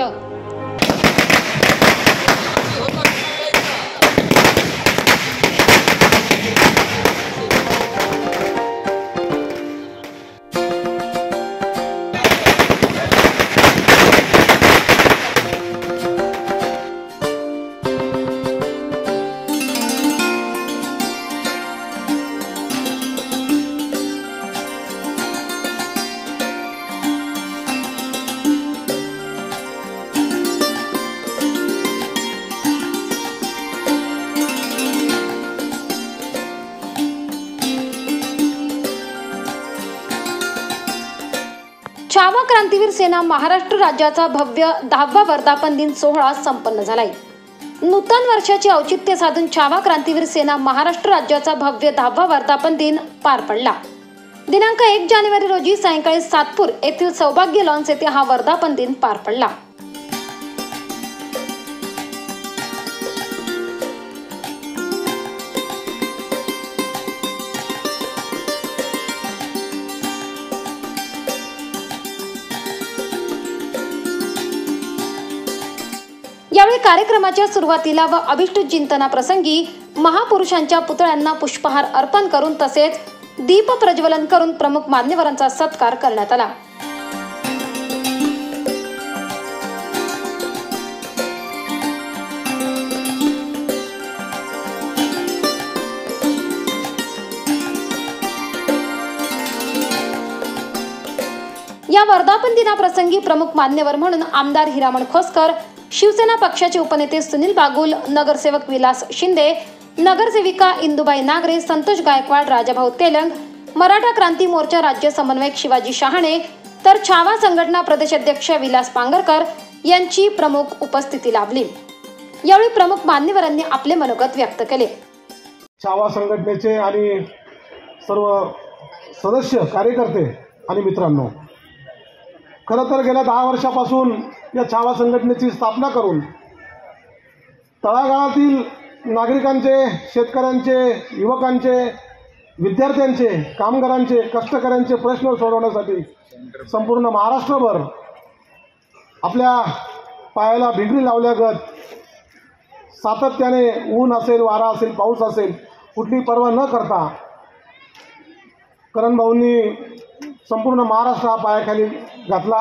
छावा क्रांतीवीर सेना महाराष्ट्र राज्याचा भव्य 10वा वर्धापन दिन सोहळा संपन्न झालाय. नूतन वर्षाचे औचित्य साधून छावा क्रांतीवीर सेना महाराष्ट्र राज्याचा भव्य 10वा वर्धापन दिन पार पडला. दिनांक 1 जानेवारी रोजी सायंकाळी सातपूर येथील सौभाग्य लॉन्स येथे हा वर्धापन दिन पार पडला. यावेळी कार्यक्रमाच्या सुरुवातीला व अभिष्ट चिंतना प्रसंगी महापुरुषांच्या पुतळ्यांना पुष्पहार अर्पण करून तसेच दीप प्रज्वलन करून प्रमुख मान्यवरांचा सत्कार करण्यात आला. या वर्धापन दिनाप्रसंगी प्रमुख मान्यवर म्हणून आमदार हिरामण खोसकर, शिवसेना पक्षाचे उपनेते सुनील बागुल, नगरसेवक विलास शिंदे, नगरसेविका इंदुबाई नागरे, संतोष गायकवाड, राजाभाऊ तेलंग, मराठा क्रांती मोर्चा राज्य समन्वयक शिवाजी शहाणे तर छावा संघटना प्रदेशाध्यक्ष विलास पांगरकर यांची प्रमुख उपस्थिती लाभली. यावेळी प्रमुख मान्यवरांनी आपले मनोगत व्यक्त केले. छावा संघटनेचे आणि सर्व सदस्य, कार्यकर्ते आणि मित्रांनो, खरं तर गेल्या 10 वर्षापासून या छावा संघटनेची स्थापना करून तळागाळातील नागरिकांचे, शेतकऱ्यांचे, युवकांचे, विद्यार्थ्यांचे, कामगारांचे, कष्टकऱ्यांचे प्रश्न सोडवण्यासाठी संपूर्ण महाराष्ट्रभर आपल्या पायाला भिंगरी लावल्यागत सातत्याने ऊन असेल, वारा असेल, पाऊस असेल, कुठली पर्वा न करता करण भाऊंनी संपूर्ण महाराष्ट्र हा पायाखाली घातला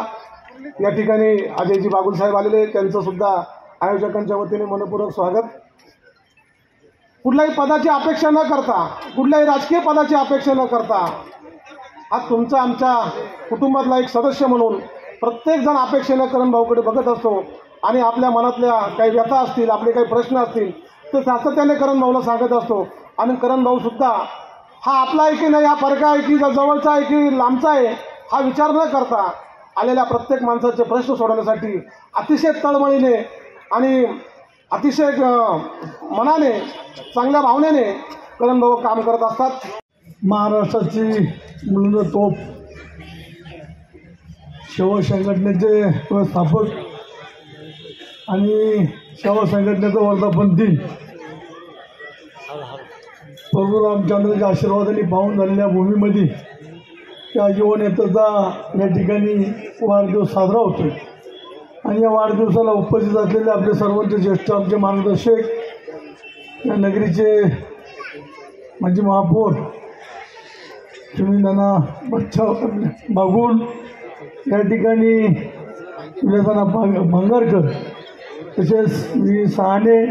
या ठिकाणी अजयजी बागुल साहेब आलेले, त्यांचं सुद्धा आयोजकांच्या वतीने मनपूर्वक स्वागत. कुठल्याही पदाची अपेक्षा न करता, कुठल्याही राजकीय पदाची अपेक्षा न करता, हा तुमचा आमच्या कुटुंबातला एक सदस्य म्हणून प्रत्येकजण अपेक्षेनं करण भाऊकडे बघत असतो आणि आपल्या मनातल्या काही व्यथा असतील, आपले काही प्रश्न असतील ते सातत्याने करण भाऊला सांगत असतो. आणि करण भाऊ सुद्धा हा आपला आहे की नाही, हा परका आहे की जवळचा आहे की लांबचा आहे, हा विचार न करता आलेल्या प्रत्येक माणसाचे प्रश्न सोडवण्यासाठी अतिशय तळमळीने आणि अतिशय मनाने, चांगल्या भावनेने करण भाऊ काम करत असतात. महाराष्ट्राची मुलं तोप, सेवा संघटनेचे व्यवस्थापक आणि सेवा संघटनेचा वर्धापन दिन प्रभू रामचंद्राच्या आशीर्वादाने पाहून झालेल्या भूमीमध्ये त्या युवा नेत्याचा या ठिकाणी वाढदिवस साजरा होतो. आणि या वाढदिवसाला उपस्थित असलेले आपले सर्वांचे ज्येष्ठ आमचे मार्गदर्शक, या नगरीचे माजी महापौर तुम्ही नाना बागुल, या ठिकाणी विलासाना भांगरकर, तसेच मी सहाने,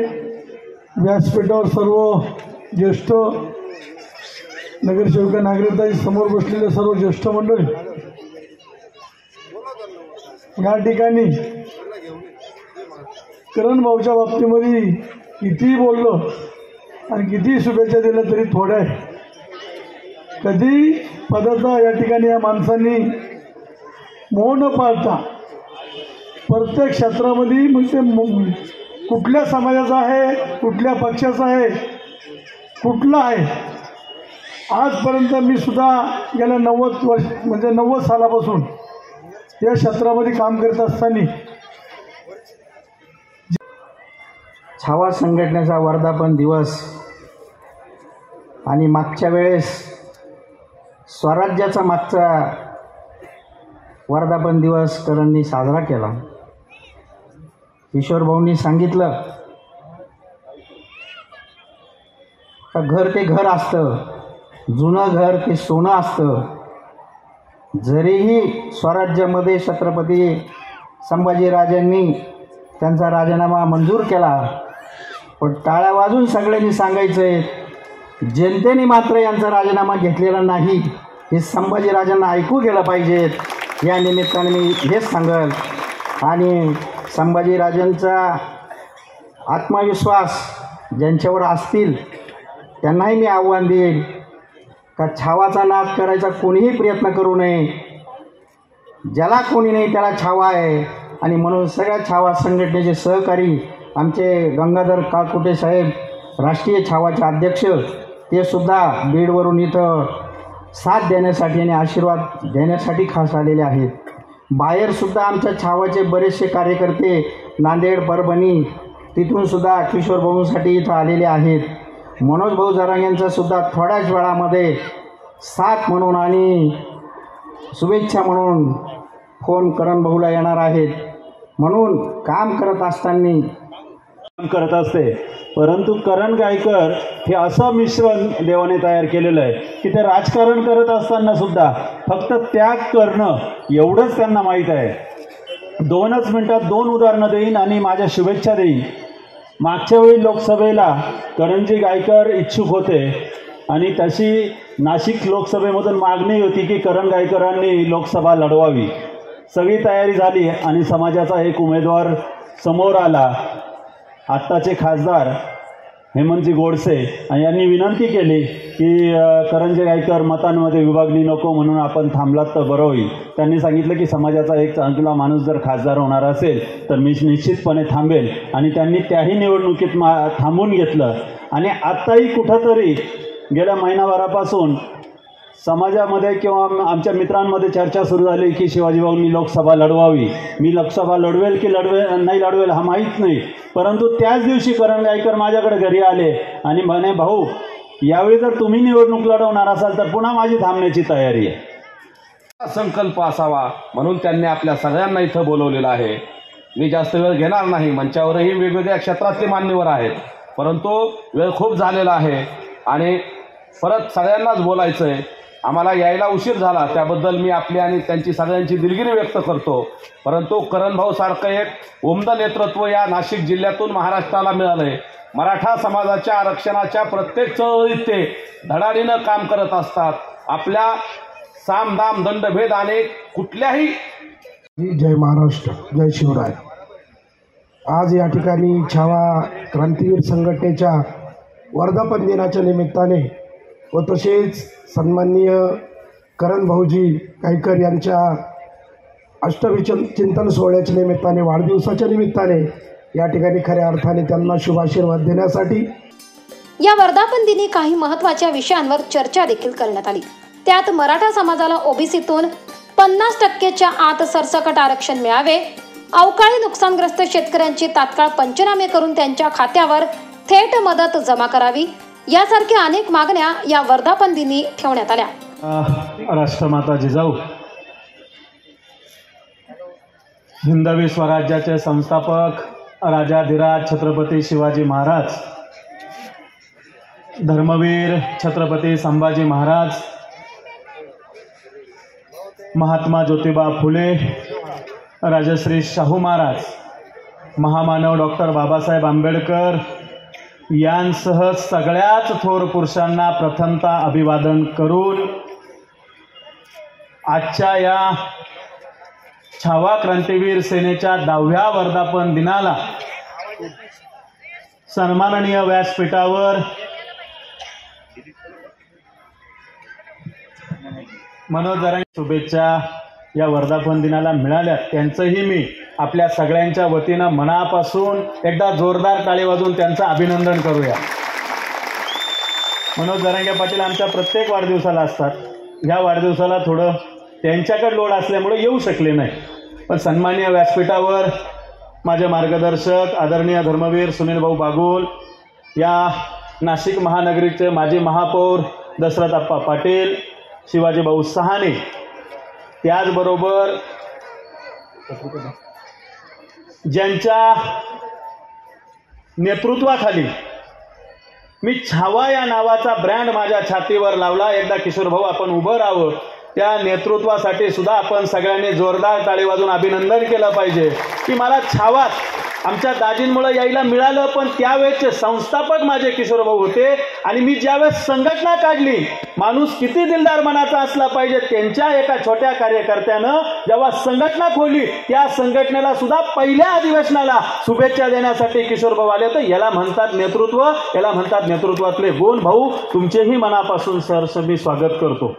व्यासपीठावर सर्व ज्येष्ठ नगरसेविका, नागरिकताई, समोर बसलेले सर्व ज्येष्ठ मंडळी, या ठिकाणी करण भाऊच्या बाबतीमध्ये कितीही बोललो आणि कितीही शुभेच्छा दिल्या तरी थोड्या आहे. कधी पदाचा या ठिकाणी या माणसांनी मोह न पाळता प्रत्येक क्षेत्रामध्ये, मग ते कुठल्या समाजाचा आहे, कुठल्या पक्षाचा आहे, कुठला आहे, आजपर्यंत मी सुद्धा गेल्या 90 वर्ष म्हणजे 90 सालापासून या क्षेत्रामध्ये काम करत असताना छावा संघटनेचा वर्धापन दिवस आणि मागच्या वेळेस स्वराज्याचा मागचा वर्धापन दिवस करणनी साजरा केला. किशोर भाऊंनी सांगितलं का घर ते घर असतं, जुनं घर ते सोनं असतं. जरीही स्वराज्यामध्ये छत्रपती संभाजीराजांनी त्यांचा राजीनामा मंजूर केला, पण टाळ्या वाजून सगळ्यांनी सांगायचं आहे, जनतेने मात्र यांचा राजीनामा घेतलेला नाही, हे संभाजीराजांना ऐकू गेलं पाहिजेत. या निमित्ताने मी हेच सांगेल. आणि संभाजीराजांचा आत्मविश्वास ज्यांच्यावर असतील त्यांनाही मी आव्हान देईल का छावाचा नाद करायचा कोणीही प्रयत्न करू नये. ज्याला कोणी नाही त्याला छावा आहे. आणि म्हणून सगळ्या छावा संघटनेचे सहकारी आमचे गंगाधर काळकुटे साहेब, राष्ट्रीय छावाचे अध्यक्ष, ते सुद्धा बीडवरून इथं साथ देण्यासाठी आणि आशीर्वाद देण्यासाठी खास आलेले आहेत. बाहेरसुद्धा आमच्या छावाचे बरेचसे कार्यकर्ते नांदेड, परभणी तिथून सुद्धा किशोर भाऊंसाठी इथं आलेले आहेत. मनोज भाऊ जरांग यांचा सुद्धा थोड्याच वेळामध्ये साथ म्हणून आणि शुभेच्छा म्हणून फोन करण भाऊला येणार आहेत. म्हणून काम करत असताना करत असते, परंतु करण गायकर हे असं मिश्रण देवाने तयार केलेलं आहे की ते राजकारण करत असताना सुद्धा फक्त त्याग करणं एवढंच त्यांना माहीत आहे. 2च मिनटात 2 उदाहरणं देईन आणि माझ्या शुभेच्छा देईन. मागच्या वेळी लोकसभेला करणजी गायकर इच्छुक होते आणि तशी नाशिक लोकसभेमधून मागणी होती की करण गायकरांनी लोकसभा लढवावी. सगळी तयारी झाली आणि समाजाचा एक उमेदवार समोर आला, आत्ताचे खासदार हेमंतजी गोडसे, आणि यांनी विनंती केली की करणजी गायकर मतांमध्ये विभागणी नको, म्हणून आपण थांबलात तर बरं होईल. त्यांनी सांगितलं की समाजाचा एक चांगला माणूस जर खासदार होणार असेल तर मी निश्चितपणे थांबेल. आणि त्यांनी त्याही निवडणुकीत थांबून घेतलं. आणि आत्ताही कुठंतरी गेल्या महिनाभरापासून समाजामध्ये किंवा आमच्या मित्रांमध्ये चर्चा सुरू झाली की शिवाजीभाऊंनी लोकसभा लढवावी. मी लोकसभा लढवेल की नाही लढवेल हा माहीत नाही, परंतु त्याच दिवशी करण गायकर माझ्याकडे घरी आले आणि म्हणे, भाऊ यावेळी जर तुम्ही निवडणूक लढवणार असाल तर पुन्हा माझी थांबण्याची तयारी आहे. संकल्प असावा म्हणून त्यांनी आपल्या सगळ्यांना इथं बोलवलेलं आहे. मी जास्त वेळ घेणार नाही. मंचावरही वेगवेगळ्या क्षेत्रातले मान्यवर आहेत, परंतु वेळ खूप झालेला आहे आणि परत सगळ्यांनाच बोलायचं आहे. आम्हाला यायला उशीर झाला त्याबद्दल मी आपली आणि त्यांची सगळ्यांची दिलगिरी व्यक्त करतो. परंतु करणभाऊ सारखं एक उमदं नेतृत्व या नाशिक जिल्ह्यातून महाराष्ट्राला मिळालंय. मराठा समाजाच्या आरक्षणाच्या प्रत्येक चळवळीत ते धडाडीनं काम करत असतात. आपल्या साम दाम दंडभेद आणि कुठल्याही जय महाराष्ट्र, जय शिवराय. आज या ठिकाणी छावा क्रांतीवीर संघटनेच्या वर्धापन दिनाच्या निमित्ताने व तसेच सन्माननीय करण भाऊजी गायकर यांच्या अष्टविचिंतन सोहळ्याच्या निमित्ताने, वाढदिवसाच्या निमित्ताने या ठिकाणी खऱ्या अर्थाने त्यांना शुभाशीर्वाद देण्यासाठी या वर्धापन दिनी काही महत्त्वाच्या विषयांवर चर्चा देखील करण्यात आली. त्यात मराठा समाजाला ओबीसीतून 50% आत सरसकट आरक्षण मिळावे, अवकाळी नुकसानग्रस्त शेतकऱ्यांचे तात्काळ पंचनामे करून त्यांच्या खात्यावर थेट मदत जमा करावी यासारख्या अनेक मागण्या या वर्धापन दिनी ठेवण्यात आल्या. राष्ट्रमाता जिजाऊ, हिंदवी स्वराज्याचे संस्थापक राजाधिराज छत्रपती शिवाजी महाराज, धर्मवीर छत्रपती संभाजी महाराज, महात्मा ज्योतिबा फुले, राजश्री शाहू महाराज, महामानव डॉक्टर बाबासाहेब आंबेडकर यांसह सगळ्याच थोर पुरुषांना प्रथमतः अभिवादन करून आजच्या या छावा क्रांतीवीर सेनेच्या 10व्या वर्धापन दिनाला सन्माननीय व्यासपीठावर मनोज जरांगे शुभेच्छा या वर्धापन दिनाला मिळाल्या, त्यांचंही मी आपल्या सगळ्यांच्या वतीनं मनापासून एकदा जोरदार टाळी वाजवून त्यांचं अभिनंदन करूया. मनोज जरांगे पाटील आमच्या प्रत्येक वाढदिवसाला असतात. ह्या वाढदिवसाला थोडं त्यांच्याकडे लोड असल्यामुळे येऊ शकले नाही, पण सन्माननीय व्यासपीठावर माझे मार्गदर्शक आदरणीय धर्मवीर सुनील भाऊ बागुल, या नाशिक महानगरीचे माजी महापौर दशरथ आप्पा पाटील, शिवाजी भाऊ सहाने, त्याचबरोबर ज्यांच्या नेतृत्वाखाली मी छावा या नावाचा ब्रँड माझ्या छातीवर लावला, एकदा किशोर भाऊ आपण उभं राहावं, त्या नेतृत्वासाठी सुद्धा आपण सगळ्यांनी जोरदार टाळी वाजून अभिनंदन केलं पाहिजे की मला छावा आमच्या दाजींमुळे यायला मिळालं. पण त्यावेळेचे संस्थापक माझे किशोर भाऊ होते आणि मी ज्यावेळेस संघटना काढली, माणूस किती दिलदार मनाचा असला पाहिजे, त्यांच्या एका छोट्या कार्यकर्त्यानं जेव्हा संघटना खोलली त्या संघटनेला सुद्धा पहिल्या अधिवेशनाला शुभेच्छा देण्यासाठी किशोर भाऊ आले. तर याला म्हणतात नेतृत्व, याला म्हणतात नेतृत्वातले गुण. भाऊ तुमचेही मनापासून सहर्ष मी स्वागत करतो.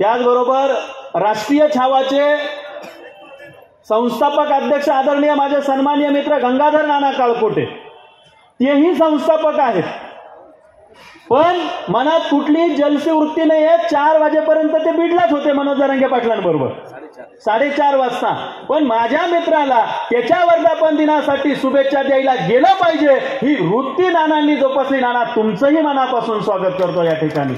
त्याचबरोबर राष्ट्रीय छावाचे संस्थापक अध्यक्ष आदरणीय माझे सन्माननीय मित्र गंगाधर नाना काळकोटे, तेही संस्थापक आहेत, पण मनात कुठलीही जलसी वृत्ती नाही आहे. 4 वाजेपर्यंत ते बीडलाच होते मनोज जरांगे पाटलांबरोबर, 4:30 वाजता. पण माझ्या मित्राला त्याच्या वर्धापन दिनासाठी शुभेच्छा द्यायला गेलं पाहिजे ही वृत्ती नानांनी जोपासली. नाना तुमचंही मनापासून स्वागत करतो या ठिकाणी.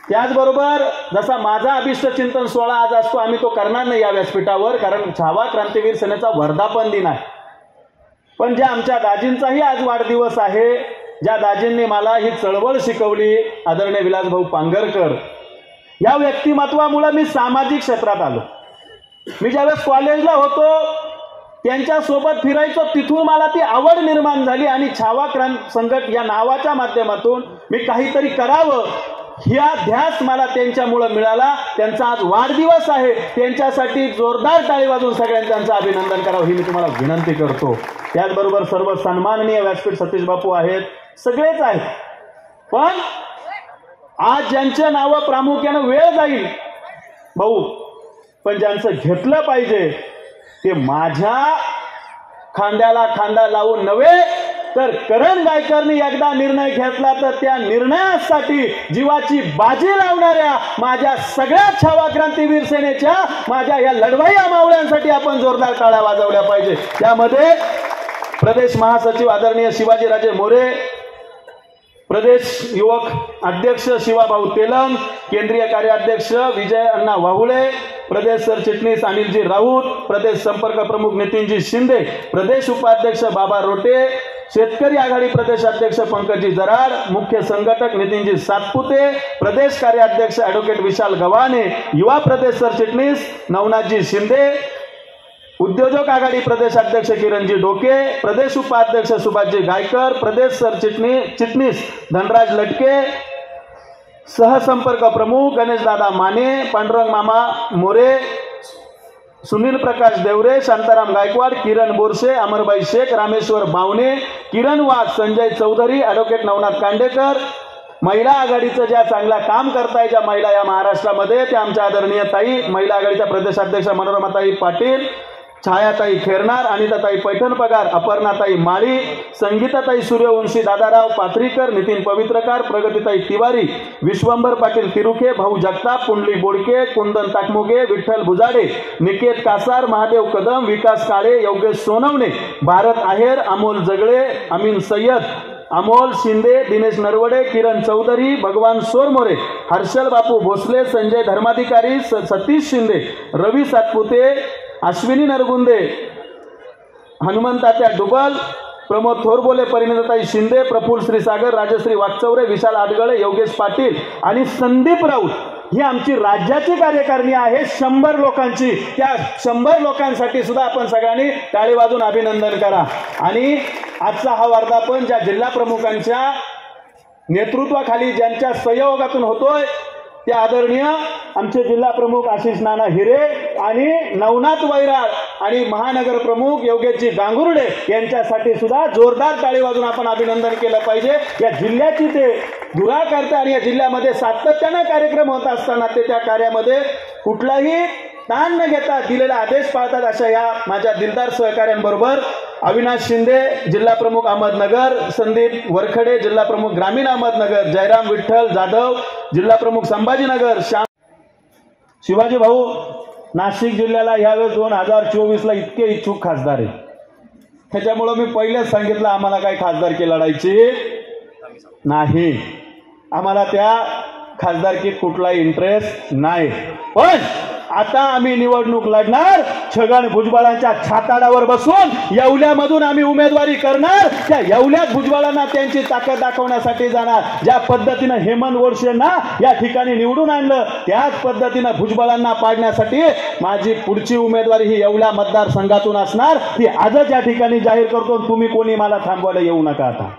त्याचबरोबर जसा माझा अभिष्ट चिंतन सोहळा आज असतो, आम्ही तो करणार नाही या व्यासपीठावर, कारण छावा क्रांतीवीर सेनेचा वर्धापन दिन आहे. पण ज्या आमच्या दाजींचाही आज वाढदिवस आहे, ज्या दाजींनी मला ही चळवळ शिकवली, आदरणीय विलासभाऊ पांगरकर, या व्यक्तिमत्वामुळे मी सामाजिक क्षेत्रात आलो. मी ज्यावेळेस कॉलेजला होतो त्यांच्यासोबत फिरायचो, तिथून मला ती आवड निर्माण झाली आणि छावा संघट या नावाच्या माध्यमातून मी काहीतरी करावं ह्या ध्यास मला त्यांच्यामुळे मिळाला. त्यांचा आज वाढदिवस आहे, त्यांच्यासाठी जोरदार टाळी वाजवून सगळ्यांनी त्यांचं अभिनंदन करावं ही मी तुम्हाला विनंती करतो. त्याचबरोबर सर्व सन्माननीय व्यासपीठ सतीश बापू आहेत, सगळेच आहेत, पण आज ज्यांच्या नावं प्रामुख्यानं वेळ जाईल भाऊ, पण ज्यांचं घेतलं पाहिजे ते माझ्या खांद्याला खांदा लावून नव्हे तर करण गायकरनी एकदा निर्णय घेतला तर त्या निर्णयासाठी जीवाची बाजी लावणाऱ्या माझ्या सगळ्या छावा क्रांतीवीर सेनेच्या माझ्या या लढवय्या मावळ्यांसाठी आपण जोरदार टाळ्या वाजवल्या पाहिजे. त्यामध्ये प्रदेश महासचिव आदरणीय शिवाजीराजे मोरे, प्रदेश युवक अध्यक्ष शिवाभाऊ तेलंग, केंद्रीय कार्याध्यक्ष विजय अण्णा वाहुळे, प्रदेश सरचिटणीस अनिलजी राऊत, प्रदेश संपर्क प्रमुख नितीनजी शिंदे, प्रदेश उपाध्यक्ष बाबा रोटे, शेतकरी आघाडी प्रदेशाध्यक्ष पंकजी जराड, मुख्य संघटक नितीनजी सातपुते, प्रदेश कार्याध्यक्ष ॲडव्होकेट विशाल गव्हाणे, युवा प्रदेश सरचिटणीस नवनाथजी शिंदे, उद्योजक आघाडी प्रदेशाध्यक्ष किरणजी डोके, प्रदेश उपाध्यक्ष सुभाषजी गायकर, प्रदेश सरचिटणीस धनराज लटके, सहसंपर्क प्रमुख गणेशदादा माने, पांडुरंग मामा मोरे, सुनील प्रकाश देवरे, शांताराम गायकवाड, किरण बोरसे, अमरबाई शेख, रामेश्वर बावणे, किरण वाघ, संजय चौधरी, ॲडव्होकेट नवनाथ कांडेकर, महिला आघाडीचं ज्या चांगला काम करताय ज्या महिला या महाराष्ट्रामध्ये, त्या आमच्या आदरणीय ताई महिला आघाडीच्या प्रदेशाध्यक्ष मनोरमाताई पाटील, छायाताई खेरनार, अनिताताई पैठण पगार, अपर्णाताई माळी, संगीताताई सूर्यवंशी, दादाराव पाथरीकर, नितीन पवित्रकार, प्रगतीताई तिवारी, विश्वंभर पाटील तिरुखे, भाऊ जगताप, पुंडलिक बोडके, कुंदन ताकमोगे, विठ्ठल बुजाडे, निकेत कासार, महादेव कदम, विकास काळे, योगेश सोनवणे, भारत आहेर, अमोल जगळे, अमीन सय्यद, अमोल शिंदे, दिनेश नरवडे, किरण चौधरी, भगवान सोरमोरे, हर्षल बापू भोसले, संजय धर्माधिकारी, सतीश शिंदे, रवी सातपुते, अश्विनी नरगुंदे, हनुमंतात्या डुबल, प्रमोद थोरबोले, परिणिताताई शिंदे, प्रफुल्ल श्रीसागर, राजश्री वागचौरे, विशाल आडगळे, योगेश पाटील आणि संदीप राऊत ही आमची राज्याची कार्यकारिणी आहे 100 लोकांची. त्या 100 लोकांसाठी सुद्धा आपण सगळ्यांनी टाळी वाजून अभिनंदन करा. आणि आजचा हा वर्धापन ज्या जिल्हा प्रमुखांच्या नेतृत्वाखाली ज्यांच्या सहयोगातून होतोय ते आदरणीय आमचे जिल्हा प्रमुख आशिष नाना हिरे आणि नवनाथ वैराळ आणि महानगर प्रमुख योगेशजी गांगुर्डे यांच्यासाठी सुद्धा जोरदार टाळी वाजून आपण अभिनंदन केलं पाहिजे. या जिल्ह्याची ते धुरा करतात आणि या जिल्ह्यामध्ये सातत्यानं कार्यक्रम होत असताना ते त्या कार्यामध्ये कुठलाही ताण न घेता दिलेला आदेश पाळतात. अशा या माझ्या दिलदार सहकाऱ्यांबरोबर अविनाश शिंदे जिल्हा प्रमुख अहमदनगर, संदीप वरखडे जिल्हा प्रमुख ग्रामीण अहमदनगर, जयराम विठ्ठल जाधव जिल्हा प्रमुख संभाजीनगर, शिवाजी भाऊ नाशिक जिल्ह्याला यावेळेस 2024ला इतके इच्छुक खासदार आहेत. त्याच्यामुळं मी पहिलेच सांगितलं आम्हाला काही खासदारकी लढायची नाही, आम्हाला त्या खासदारकीत कुठलाही इंटरेस्ट नाही. पण आता आम्ही निवडणूक लढणार छगन भुजबळांच्या छाताडावर बसून येवल्यामधून आम्ही उमेदवारी करणार. त्या येवल्यात भुजबळांना त्यांची ताकद दाखवण्यासाठी जाणार. ज्या पद्धतीनं हेमंत गोडसेंना या ठिकाणी निवडून आणलं त्याच पद्धतीनं भुजबळांना पाडण्यासाठी माझी पुढची उमेदवारी ही येवल्या मतदारसंघातून असणार. ती आजच या ठिकाणी जाहीर करतो. तुम्ही कोणी मला थांबवायला येऊ नका आता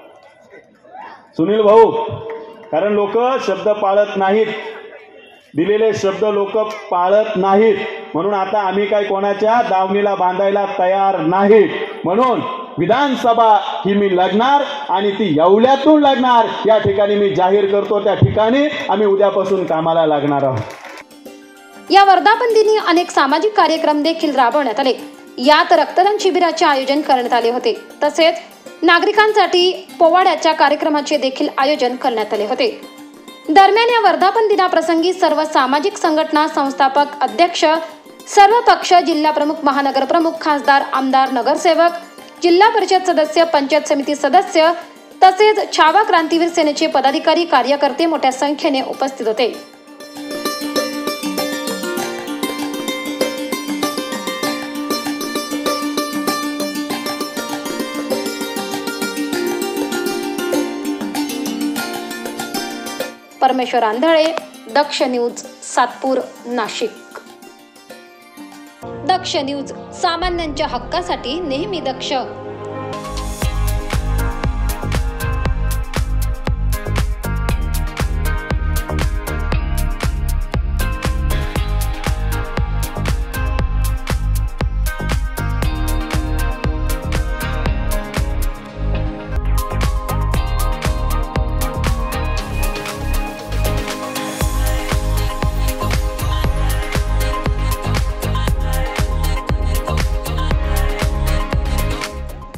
सुनील भाऊ, कारण लोक शब्द पाळत नाहीत, दिलेले शब्द लोक पाळत नाहीत. म्हणून आता आम्ही काही कोणाच्या दावणीला बांधायला तयार नाही. म्हणून विधानसभा ही मी लढणार आणि ती येवल्यातून लढणार या ठिकाणी मी जाहीर करतो. त्या ठिकाणी आम्ही उद्यापासून कामाला लागणार आहोत. या वर्धापन दिनी अनेक सामाजिक कार्यक्रम देखील राबवण्यात आले. यात रक्तदान शिबिराचे आयोजन करण्यात आले होते. तसेच नागरिकांसाठी पोवाड्याच्या कार्यक्रमाचे देखील आयोजन करण्यात आले होते. दरम्यान या वर्धापन दिनाप्रसंगी सर्व सामाजिक संघटना, संस्थापक, अध्यक्ष, सर्व पक्ष, जिल्हा प्रमुख, महानगर प्रमुख, खासदार, आमदार, नगरसेवक, जिल्हा परिषद सदस्य, पंचायत समिती सदस्य तसेच छावा क्रांतीवीर सेनेचे पदाधिकारी, कार्यकर्ते मोठ्या संख्येने उपस्थित होते. परमेश्वर आंधळे, दक्ष न्यूज, सातपूर, नाशिक. दक्ष न्यूज, सामान्यांच्या हक्कासाठी नेहमी दक्ष.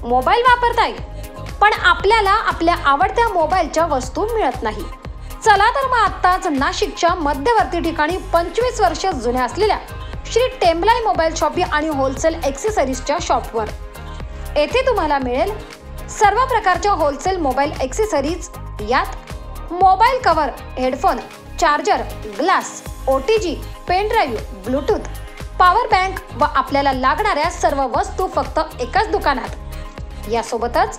मोबाईल वापरताय पण आपल्याला आपल्या आवडत्या मोबाईलच्या वस्तू मिळत नाही. चला तर मग आत्ताच नाशिकच्या मध्यवर्ती ठिकाणी 25 वर्ष जुन्या असलेल्या श्री टेम्बलाई मोबाईल शॉपी आणि होलसेल एक्सेसरीजच्या शॉपवर. येथे तुम्हाला मिळेल सर्व प्रकारच्या होलसेल मोबाईल एक्सेसरीज. यात mobile cover, headphone, charger, glass, OTG, pen drive, Bluetooth, power bank व आपल्याला लागणाऱ्या सर्व वस्तू फक्त एकाच दुकानात. यासोबतच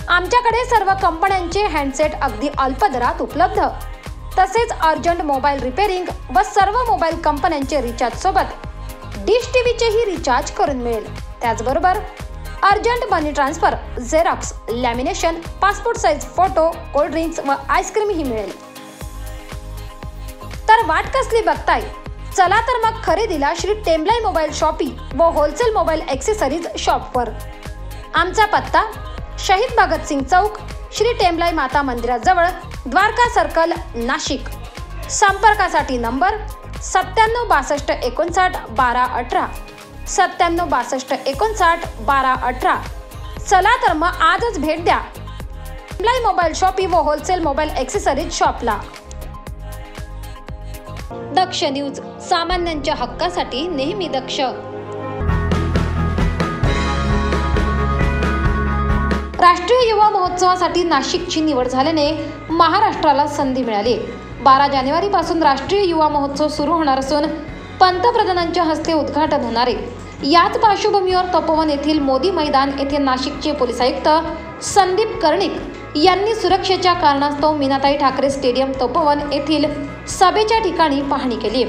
आमच्याकडे सर्व कंपन्यांचे हँडसेट अगदी अल्प दरात उपलब्ध, तसेच अर्जंट मोबाईल रिपेअरिंग व सर्व मोबाईल कंपन्यांचे रिचार्ज सोबत डिश टीव्हीचेही रिचार्ज करून मिळेल। त्याचबरोबर urgent money transfer, xerox, lamination, passport size photo, cold drinks व आईस्क्रीम ही मिळेल। तर वाट कसली बघताय, चला तर मग खरेदीला श्री टेम्बलाई मोबाईल शॉपी व होलसेल मोबाईल ॲक्सेसरीज शॉपवर। आमचा पत्ता शहीद भगतसिंग चौक, श्री टेम्बलाई माता मंदिराजवळ, द्वारका सर्कल, नाशिक। संपर्कासाठी नंबर 9762591218, 9762591218। चला तर मग आजच भेट द्या टेम्बलाई मोबाईल शॉपी व होलसेल मोबाईल ॲक्सेसरीज शॉपला। दक्ष न्यूज, सामान्यांच्या हक्कासाठी नेहमी दक्ष। राष्ट्रीय युवा महोत्सवासाठी नाशिकची निवड झाल्याने महाराष्ट्राला संधी मिळाली। 12 जानेवारीपासून राष्ट्रीय युवा महोत्सव सुरू होणार असून पंतप्रधानांच्या हस्ते उद्घाटन होणार आहे। याच पार्श्वभूमीवर तपोवन येथील मोदी मैदान येथे नाशिकचे पोलीस आयुक्त संदीप कर्णिक यांनी सुरक्षेच्या कारणास्तव मीनाताई ठाकरे स्टेडियम तपोवन येथील सभेच्या ठिकाणी पाहणी केली।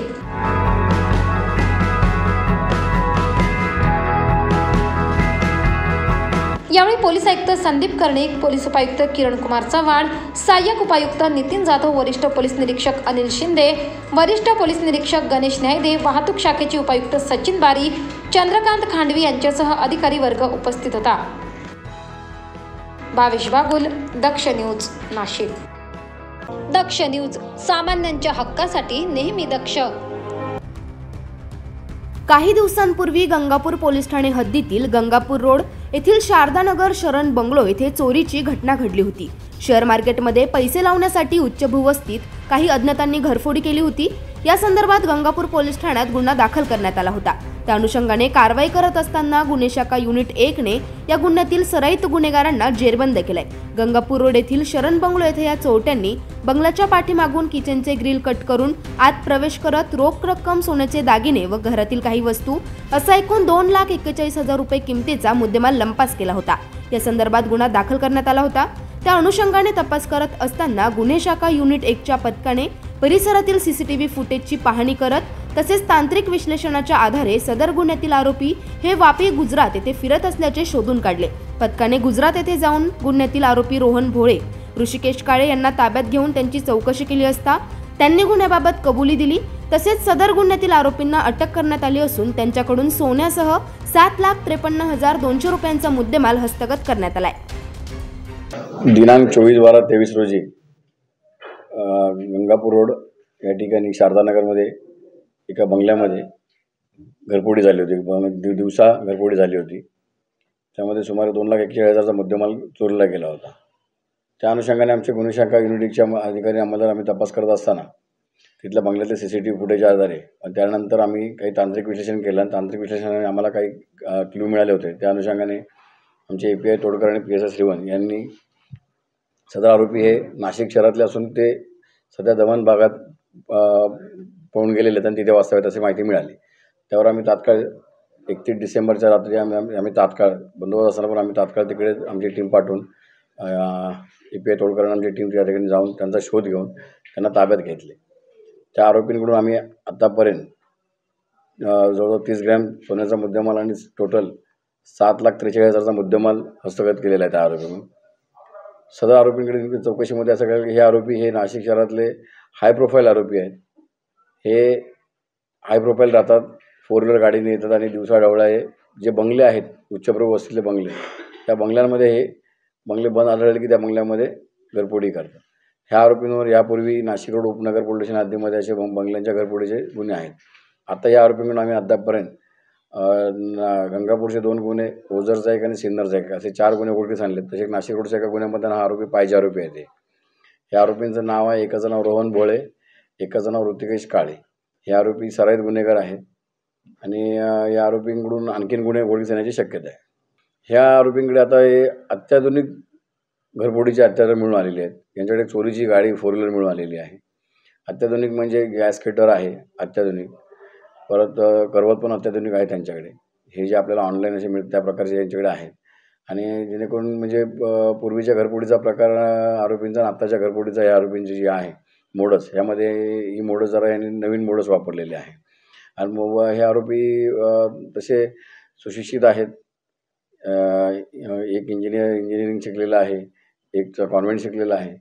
यावेळी पोलीस आयुक्त संदीप कर्णिक, पोलीस उपायुक्त किरण कुमार चव्हाण, सहाय्यक उपायुक्त नितीन जाधव, वरिष्ठ पोलीस निरीक्षक अनिल शिंदे, वरिष्ठ पोलीस निरीक्षक गणेश न्यायदे, वाहतूक शाखेचे उपायुक्त सचिन बारी, चंद्रकांत खांडवी यांच्यासह अधिकारी वर्ग उपस्थित होता। भावेश बागुल, दक्ष न्यूज, नाशिक। दक्ष न्यूज, सामान्यांच्या हक्कासाठी नेहमी दक्ष। काही दिवसांपूर्वी गंगापूर पोलीस ठाणे हद्दीतील गंगापूर रोड येथील शारदानगर शरण बंगलो येथे चोरीची घटना घडली होती। शेअर मार्केटमध्ये पैसे लावण्यासाठी उच्चभ्रू वस्तीत काही अज्ञातांनी घरफोडी केली होती। या संदर्भात गंगापूर पोलीस ठाण्यात गुन्हा दाखल करण्यात आला होता। त्या अनुषंगाने कारवाई करत असताना गुन्हे शाखा युनिट 1 ने या गुन्ह्यातील सराईत गुन्हेगारांना जेरबंद केलाय। गंगापूर रोड येथील शरण बंगलो येथे या चोरट्यांनी बंगल्याच्या पाठीमागून किचनचे ग्रिल कट करून आत प्रवेश करत रोख रक्कम, सोन्याचे दागिने व घरातील काही वस्तू असा एकूण 2,41,000 रुपये किमतीचा मुद्देमाल लंपास केला होता। या संदर्भात गुन्हा दाखल करण्यात आला होता। त्या अनुषंगाने तपास करत असताना गुन्हे शाखा युनिट 1च्या पथकाने परिसरातील सीसीटीव्ही फुटेजची पाहणी करत तसेच तांत्रिक विश्लेषणाच्या आधारे सदर गुन्ह्यातील आरोपी हे वापी, गुजरात येथे फिरत असल्याचे शोधून काढले। पथकाने गुजरात येथे जाऊन गुन्ह्यातील आरोपी रोहन भोळे, ऋषिकेश काळे यांना ताब्यात घेऊन त्यांची चौकशी केली असता त्यांनी गुन्ह्याबाबत कबुली दिली। तसेच सदर गुन्ह्यातील आरोपींना अटक करण्यात आली असून त्यांच्याकडून सोन्यासह 7,53,200 रुपयांचा मुद्देमाल हस्तगत करण्यात आलाय। दिनांक 24/12/23 रोजी गंगापूर रोड या ठिकाणी शारदानगरमध्ये एका बंगल्यामध्ये घरफोडी झाली होती। दिवसा घरफोडी झाली होती। त्यामध्ये सुमारे 2,41,000चा मुद्देमाल चोरीला गेला होता। त्या अनुषंगाने आमचे गुन्हे शाखा युनिट 1च्या अधिकारी अंमलदार आम्ही तपास करत असताना तिथल्या बंगल्यातले सीसीटीव्ही फुटेजच्या आधारे त्यानंतर आम्ही काही तांत्रिक विश्लेषण केलं आणि तांत्रिक विश्लेषणाने आम्हाला काही क्लू मिळाले होते। त्या अनुषंगाने आमचे API तोडकर आणि PSI श्रीवन यांनी सदर आरोपी हे नाशिक शहरातले असून ते सध्या दमण भागात पळून गेलेले आणि तिथे वास्तव्यात अशी माहिती मिळाली। त्यावर आम्ही तात्काळ 31 डिसेंबरच्या रात्री आम्ही तात्काळ बंदोबस्त असताना पण आम्ही तात्काळ तिकडे आमची टीम पाठवून API तोडकर आणि आमची टीम त्या ठिकाणी जाऊन त्यांचा शोध घेऊन त्यांना ताब्यात घेतले। त्या आरोपींकडून आम्ही आतापर्यंत जवळजवळ 30 ग्रॅम सोन्याचा मुद्देमाल आणि टोटल 7,43,000चा मुद्देमाल हस्तगत केलेला आहे। त्या आरोपीकडून सदर आरोपींकडे चौकशीमध्ये असं कळलं की हे आरोपी हे नाशिक शहरातले हाय प्रोफाईल आरोपी आहेत। हे हाय प्रोफाईल राहतात, 4 व्हीलर गाडीने येतात आणि दिवसाढवळ्या हे जे बंगले आहेत उच्चभ्रू वस्तीतले बंगले, त्या बंगल्यांमध्ये हे बंगले बंद आढळले की त्या बंगल्यामध्ये घरफोडी करतात। ह्या आरोपींवर यापूर्वी नाशिक रोड उपनगर पोलीस स्टेशन हद्दीमध्ये असे बंगल्यांच्या घरफोडीचे गुन्हे आहेत। आता या आरोपींकडून आम्ही अद्यापपर्यंत गंगापूरचे 2 गुन्हे, ओझरचा 1 आणि सिन्नरचा 1 असे 4 गुन्हे उघडकीस आणले। तसेच नाशिक रोडच्या एका गुन्ह्यामध्ये हा आरोपी पाहिजे आरोपी आहे। या आरोपींचं नाव आहे, एकाचं नाव रोहन भोळे, एकाचं नाव ऋतिकेश काळे। हे आरोपी सराईत गुन्हेगार आहेत आणि या आरोपींकडून आणखीन गुन्हे उघडकीस येण्याची शक्यता आहे। ह्या आरोपींकडे आता हे अत्याधुनिक घरफोडीचे हत्यारं मिळून आलेली आहेत। यांच्याकडे चोरीची गाडी 4 व्हीलर मिळून आलेली आहे। अत्याधुनिक म्हणजे गॅस कटर आहे अत्याधुनिक, परत करवत पण अत्याधुनिक आहे त्यांच्याकडे। हे जे आपल्याला ऑनलाईन असे मिळतात त्या प्रकारचे यांच्याकडे आहेत आणि जेणेकरून म्हणजे पूर्वीच्या घरफोडीचा प्रकार आरोपींचा आणि आत्ताच्या घरफोडीचा या आरोपींची जी आहे मोडस, यामध्ये ही मोडस जरा यांनी नवीन मोडस वापरलेले आहे. आणि मग हे आरोपी तसे सुशिक्षित आहेत. एक इंजिनिअरिंग शिकलेला आहे, एक कॉन्व्हेंट शिकलेला आहे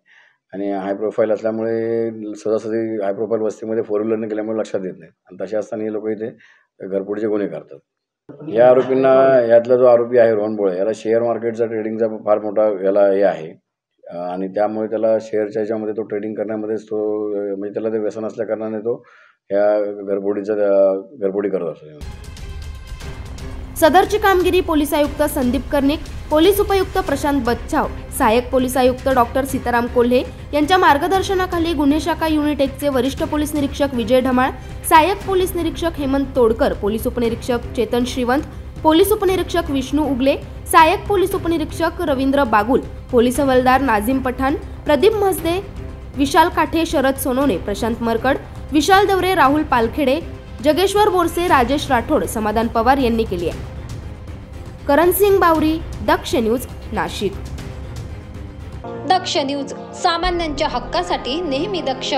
आणि हाय प्रोफाईल असल्यामुळे सहजासहजी हाय प्रोफाईल वस्तीमध्ये 4 व्हीलरने गेल्यामुळे लक्षात येत नाही आणि तसे असताना हे लोक इथे घरफोडीचे गुन्हे करतात. या आरोपींना, यातला जो आरोपी आहे रोहन भोळे, याला शेअर मार्केटचा ट्रेडिंगचा फार मोठा याला हे आहे आणि त्यामुळे त्याला शेअरच्या ह्याच्यामध्ये तो ट्रेडिंग करण्यामध्येच तो म्हणजे त्याला ते व्यसन असल्या कारणाने तो ह्या घरफोडी करत असतो. सदरची कामगिरी पोलीस आयुक्त संदीप कर्णिक, पोलीस उपायुक्त प्रशांत बच्छाव, सहाय्यक पोलीस आयुक्त डॉक्टर सीताराम कोल्हे यांच्या मार्गदर्शनाखाली गुन्हे शाखा युनिट 1चे वरिष्ठ पोलीस निरीक्षक विजय ढमाळ, सहाय्यक पोलीस निरीक्षक हेमंत तोडकर, पोलीस उपनिरीक्षक चेतन श्रीवंत, पोलीस उपनिरीक्षक विष्णू उगले, सहाय्यक पोलीस उपनिरीक्षक रवींद्र बागुल, पोलीस हवालदार नाझीम पठाण, प्रदीप म्हसदे, विशाल काठे, शरद सोनोने, प्रशांत मरकड, विशाल दवरे, राहुल पालखेडे, जगेश्वर बोरसे, राजेश राठोड, समाधान पवार यांनी केली आहे. करण सिंग बावरी, दक्ष न्यूज, नाशिक. दक्ष न्यूज, सामान्यांच्या हक्कासाठी नेहमी दक्ष.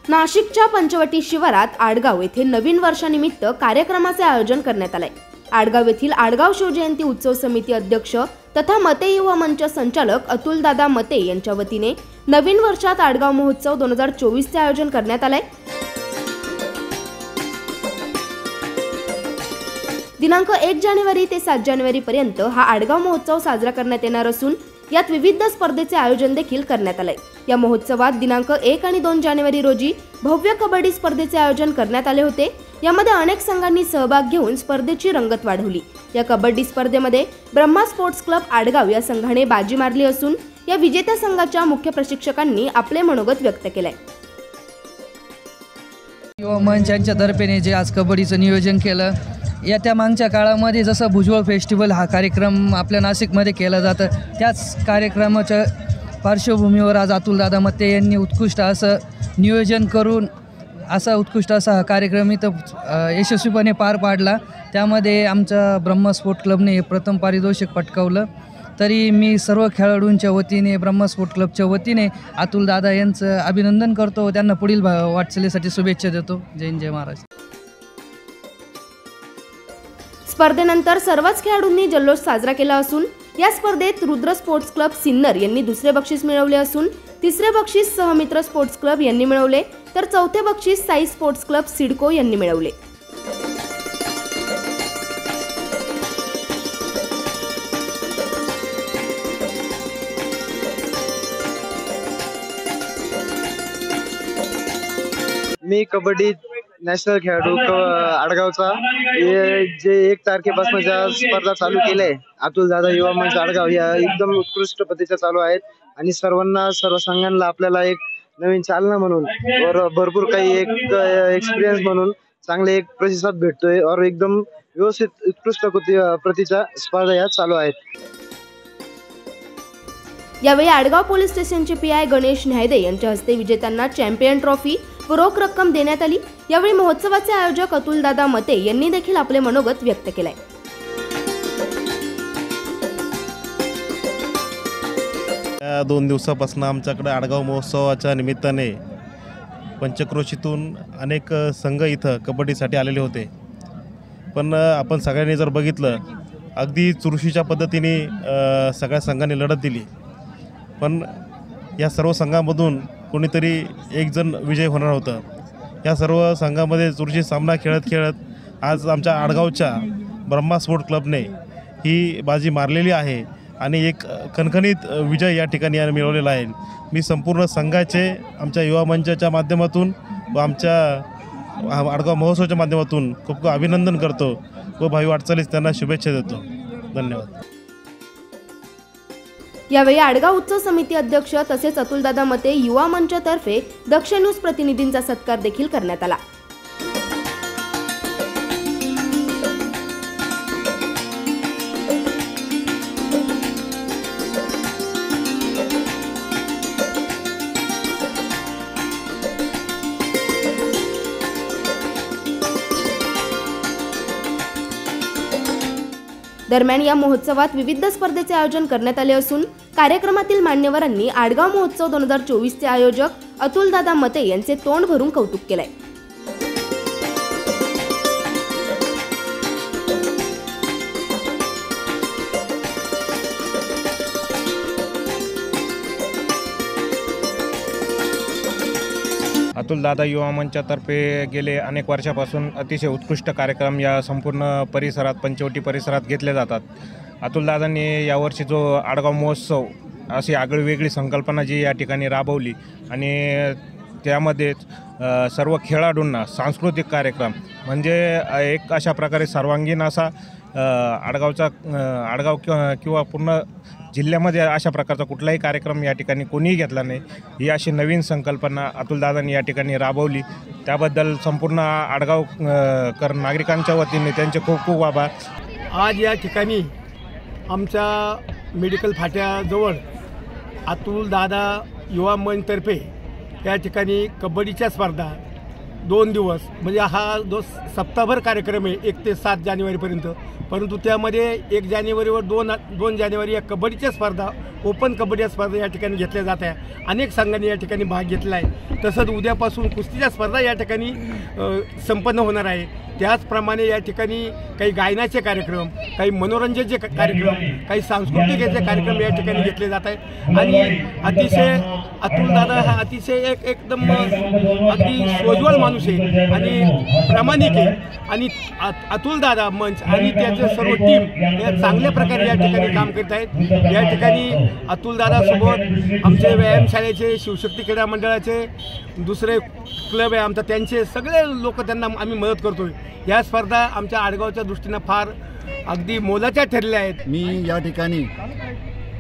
नाशिकच्या पंचवटी शिवारात आडगाव येथे नवीन वर्षानिमित्त कार्यक्रमाचे आयोजन करण्यात आले. आडगाव येथील आडगाव शिवजयंती उत्सव समिती अध्यक्ष तथा मते युवा मंच संचालक अतुलदादा मते यांच्या वतीने नवीन वर्षात आडगाव महोत्सव 2024 चे आयोजन करण्यात आले. दिनांक 1 जानेवारी ते 7 जानेवारी पर्यंत हा आडगाव महोत्सव साजरा करण्यात येणार असून यात विविध स्पर्धेचे आयोजन देखील करण्यात आले. या महोत्सवात दिनांक 1 आणि 2 जानेवारी रोजी भव्य कबड्डी स्पर्धेचे आयोजन करण्यात आले होते. यामध्ये अनेक संघांनी सहभाग घेऊन स्पर्धेची रंगत वाढवली. या कबड्डी स्पर्धेमध्ये ब्रह्मा स्पोर्ट्स क्लब आडगाव या संघाने बाजी मारली असून या विजेत्या संघाच्या मुख्य प्रशिक्षकांनी आपले मनोगत व्यक्त केले. युवा मंच यांच्या तर्फे जे आज कबड्डीचं नियोजन केलं, येत्या मागच्या काळामध्ये जसं भुजबळ फेस्टिवल हा कार्यक्रम आपल्या नाशिकमध्ये केला जातं, त्याच कार्यक्रमाच्या पार्श्वभूमीवर आज अतुलदादा मते यांनी उत्कृष्ट असं नियोजन करून उत्कृष्ट असा हा कार्यक्रम इथं यशस्वीपणे पार पाडला. त्यामध्ये आमच्या ब्रह्मा स्पोर्ट क्लबने प्रथम पारितोषिक पटकावलं. तरी मी सर्व खेळाडूंच्या वतीने, ब्रह्मा स्पोर्ट क्लबच्या वतीने अतुलदादा यांचं अभिनंदन करतो व त्यांना पुढील वाटचालीसाठी शुभेच्छा देतो. जय हिंद, जय महाराष्ट्र. स्पर्धेनंतर सर्वच खेळाडूंनी जल्लोष साजरा केला असून या स्पर्धेत रुद्र स्पोर्ट्स क्लब सिन्नर यांनी दुसरे बक्षीस मिळवले असून तिसरे बक्षीस सहमित्र स्पोर्ट्स क्लब यांनी मिळवले, तर चौथे बक्षीस साई स्पोर्ट्स क्लब सिडको यांनी मिळवले. मी कबड्डी नॅशनल खेळाडू आडगावचा. जे 1 तारखेपासून ज्या स्पर्धा चालू केल्या आहे अतुलदादा युवा मंच आडगाव, या एकदम उत्कृष्ट पद्धतीच्या चालू आहेत आणि सर्व संघांना आपल्याला एक नवीन चालना म्हणून भरपूर काही एक एक्सपिरियन्स म्हणून चांगले एक प्रतिसाद भेटतोय और एकदम व्यवस्थित उत्कृष्ट प्रतीच्या स्पर्धा या चालू आहेत. यावेळी आडगाव पोलीस स्टेशनचे PI गणेश न्यायदे यांच्या हस्ते विजेत्यांना चॅम्पियन ट्रॉफी व रोख रक्कम देण्यात आली. यावेळी महोत्सवाचे आयोजक अतुलदादा मते यांनी देखील आपले मनोगत व्यक्त केले. या 2 दिवसापासून आमच्याकडे आडगाव महोत्सवाच्या निमित्ताने पंचक्रोशीतून अनेक संघ इथं कबड्डीसाठी आलेले होते. पण आपण सगळ्यांनी जर बघितलं, अगदी चुरशीच्या पद्धतीने सगळ्या संघांनी लढत दिली. पण या सर्व संघांमधून कोणीतरी एक जण विजय होणार होतं. या सर्व संघामध्ये चुरशी सामना खेळत आज आमच्या आडगावच्या ब्रह्मा स्पोर्ट क्लबने ही बाजी मारलेली आहे आणि एक खणखणीत विजय या ठिकाणी मिळवलेला आहे. मी संपूर्ण संघाचे, आमच्या युवा मंचाच्या माध्यमातून व आमच्या आडगाव महोत्सवाच्या माध्यमातून खूप खूप अभिनंदन करतो व भावी वाटचालीस त्यांना शुभेच्छा देतो. धन्यवाद. यावेळी आडगाव उत्सव समिती अध्यक्ष तसेच अतुलदादा मते युवा मंचातर्फे दक्ष न्यूज प्रतिनिधींचा सत्कार देखील करण्यात आला. दरम्यान या महोत्सवात विविध स्पर्धेचे आयोजन करण्यात आले असून कार्यक्रमातील मान्यवरांनी आडगाव महोत्सव 2024चे आयोजक अतुलदादा मते यांचे तोंड भरून कौतुक केले. अतुलदादा युवा मंचातर्फे गेले अनेक वर्षापासून अतिशय उत्कृष्ट कार्यक्रम या संपूर्ण परिसरात पंचवटी परिसरात घेतले जातात. अतुलदादांनी यावर्षी जो आडगाव महोत्सव अशी आगळीवेगळी संकल्पना जी या ठिकाणी राबवली आणि त्यामध्ये सर्व खेळाडूंना सांस्कृतिक कार्यक्रम म्हणजे एक अशा प्रकारे सर्वांगीण असा आडगाव किंवा पूर्ण जिल्ह्यामध्ये अशा प्रकारचा कुठलाही कार्यक्रम या ठिकाणी कोणीही घेतला नाही. ही अशी नवीन संकल्पना अतुलदादांनी या ठिकाणी राबवली. त्याबद्दल संपूर्ण आडगाव नागरिकांच्या वतीने त्यांचे खूप खूप आभार. आज या ठिकाणी आमच्या मेडिकल फाट्याजवळ अतुलदादा युवा मंचतर्फे या ठिकाणी कबड्डीच्या स्पर्धा 2 दिवस म्हणजे हा सप्ताहभर कार्यक्रम आहे 1 ते 7 जानेवारीपर्यंत. परंतु त्यामध्ये 1 जानेवारीवर 2 जानेवारी या कबड्डीच्या स्पर्धा ओपन कबड्डी स्पर्धा या ठिकाणी घेतल्या जात आहे. अनेक संघांनी या ठिकाणी भाग घेतला आहे. तसंच उद्यापासून कुस्तीच्या स्पर्धा या ठिकाणी संपन्न होणार आहे. त्याचप्रमाणे या ठिकाणी काही गायनाचे कार्यक्रम, काही मनोरंजनाचे कार्यक्रम, काही सांस्कृतिक याचे कार्यक्रम या ठिकाणी घेतले जात आहेत. आणि अतिशय अतुलदादा हा अतिशय एकदम अगदी सोज्वळ माणूस आहे आणि प्रामाणिक आहे. आणि अतुलदादा मंच आणि त्याचे सर्व टीम या चांगल्या प्रकारे या ठिकाणी काम करत आहेत. या ठिकाणी अतुलदादासोबत आमचे व्यायामशाळेचे, शिवशक्ती क्रीडा मंडळाचे, दुसरे क्लब आहे आमचा, त्यांचे सगळे लोक त्यांना आम्ही मदत करतो. या स्पर्धा आमच्या आडगावच्या दृष्टीनं फार अगदी मोलाच्या ठरल्या आहेत. मी या ठिकाणी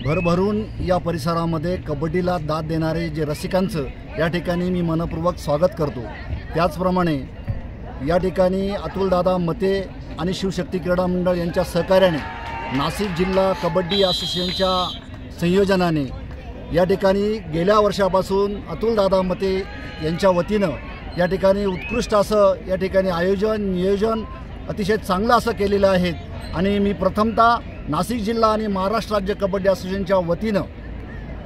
भरभरून या परिसरामध्ये कबड्डीला दाद देणारे जे रसिकांचं या ठिकाणी मी मनपूर्वक स्वागत करतो. त्याचप्रमाणे या ठिकाणी अतुलदादा मते आणि शिवशक्ती क्रीडा मंडळ यांच्या सहकार्याने नाशिक जिल्हा कबड्डी असोसिएशनच्या संयोजनाने या ठिकाणी गेल्या वर्षापासून अतुलदादा मते यांच्या वतीनं या ठिकाणी उत्कृष्ट असं या ठिकाणी नियोजन अतिशय चांगलं असं केलेलं आहे. आणि मी प्रथमतः नाशिक जिल्हा आणि महाराष्ट्र राज्य कबड्डी असोसिएशनच्या वतीनं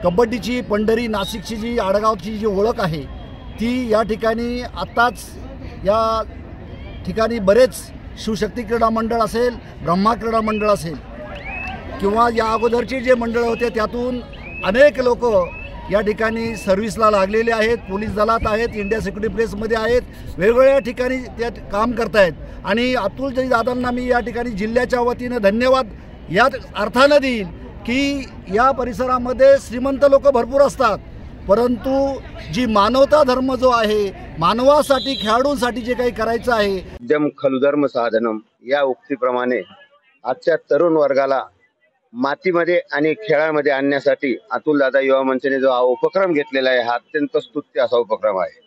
कबड्डीची पंढरी नाशिकची जी आडगावची जी ओळख आहे ती या ठिकाणी आत्ताच या ठिकाणी बरेच शिवशक्ती क्रीडा मंडळ असेल, ब्रह्मा क्रीडा मंडळ असेल किंवा या अगोदरचे जे मंडळ होते त्यातून अनेक लोक या ठिकाणी सर्व्हिसला लागलेले आहेत, पोलीस दलात आहेत, इंडिया सिक्युरिटी प्रेसमध्ये आहेत, वेगवेगळ्या ठिकाणी त्या काम करत आहेत. आणि अतुलजी दादांना मी या ठिकाणी जिल्ह्याच्या वतीनं धन्यवाद या अर्थानं देईन की या परिसरामध्ये श्रीमंत लोक भरपूर असतात, परंतु जी मानवता धर्म जो आहे, मानवासाठी खेळाडूंसाठी जे काही करायचं आहे, जम खलुधर्म साधनम या उक्तीप्रमाणे आजच्या तरुण वर्गाला मातीमध्ये आणि खेळामध्ये आणण्यासाठी अतुलदादा युवा मंचने जो हा उपक्रम घेतलेला आहे हा अत्यंत स्तुत्य असा उपक्रम आहे.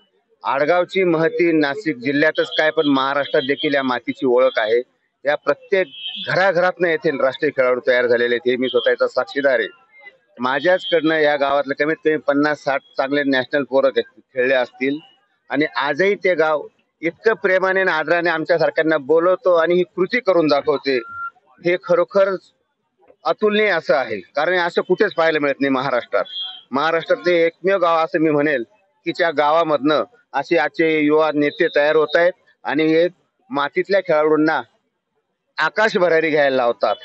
आडगावची महती नाशिक जिल्ह्यातच काय पण महाराष्ट्रात देखील या मातीची ओळख आहे. या प्रत्येक घराघरातनं येथे राष्ट्रीय खेळाडू तयार झालेले आहेत, हे मी स्वतःचा साक्षीदार आहे. माझ्याचकडनं या गावातलं कमीत कमी 50-60 चांगले नॅशनल पोरं खेळले असतील. आणि आजही ते गाव इतकं प्रेमाने आणि आदराने आमच्यासारख्यांना बोलवतो आणि ही कृती करून दाखवते. हे खरोखर अतुलनीय असं आहे, कारण असं कुठेच पाहायला मिळत नाही महाराष्ट्रात. महाराष्ट्रातले एकमेव गाव असं मी म्हणेल की त्या गावामधनं असे आजचे युवा नेते तयार होत आहेत आणि हे मातीतल्या खेळाडूंना आकाश भरारी घ्यायला लावतात.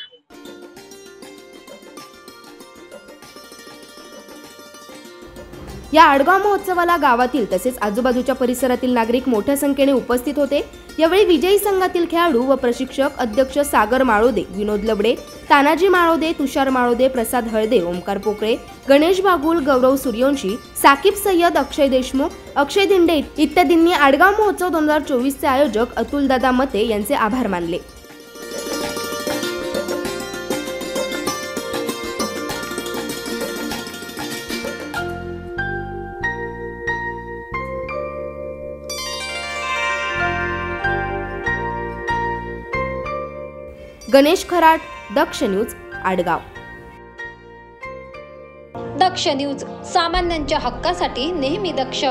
या आडगाव महोत्सवाला गावातील तसेच आजूबाजूच्या परिसरातील नागरिक मोठ्या संख्येने उपस्थित होते. यावेळी विजयी संघातील खेळाडू व प्रशिक्षक, अध्यक्ष सागर माळोदे, विनोद लबडे, तानाजी माळोदे, तुषार माळोदे, प्रसाद हळदे, ओमकार पोकळे, गणेश बागुल, गौरव सूर्यवंशी, साकिब सय्यद, अक्षय देशमुख, अक्षय दिंडे इत्यादींनी आडगाव महोत्सव 2024चे आयोजक अतुलदादा मते यांचे आभार मानले. गणेश खराट, दक्ष न्यूज, आडगाव. दक्ष न्यूज, सामान्यांच्या हक्कासाठी नेहमी दक्ष.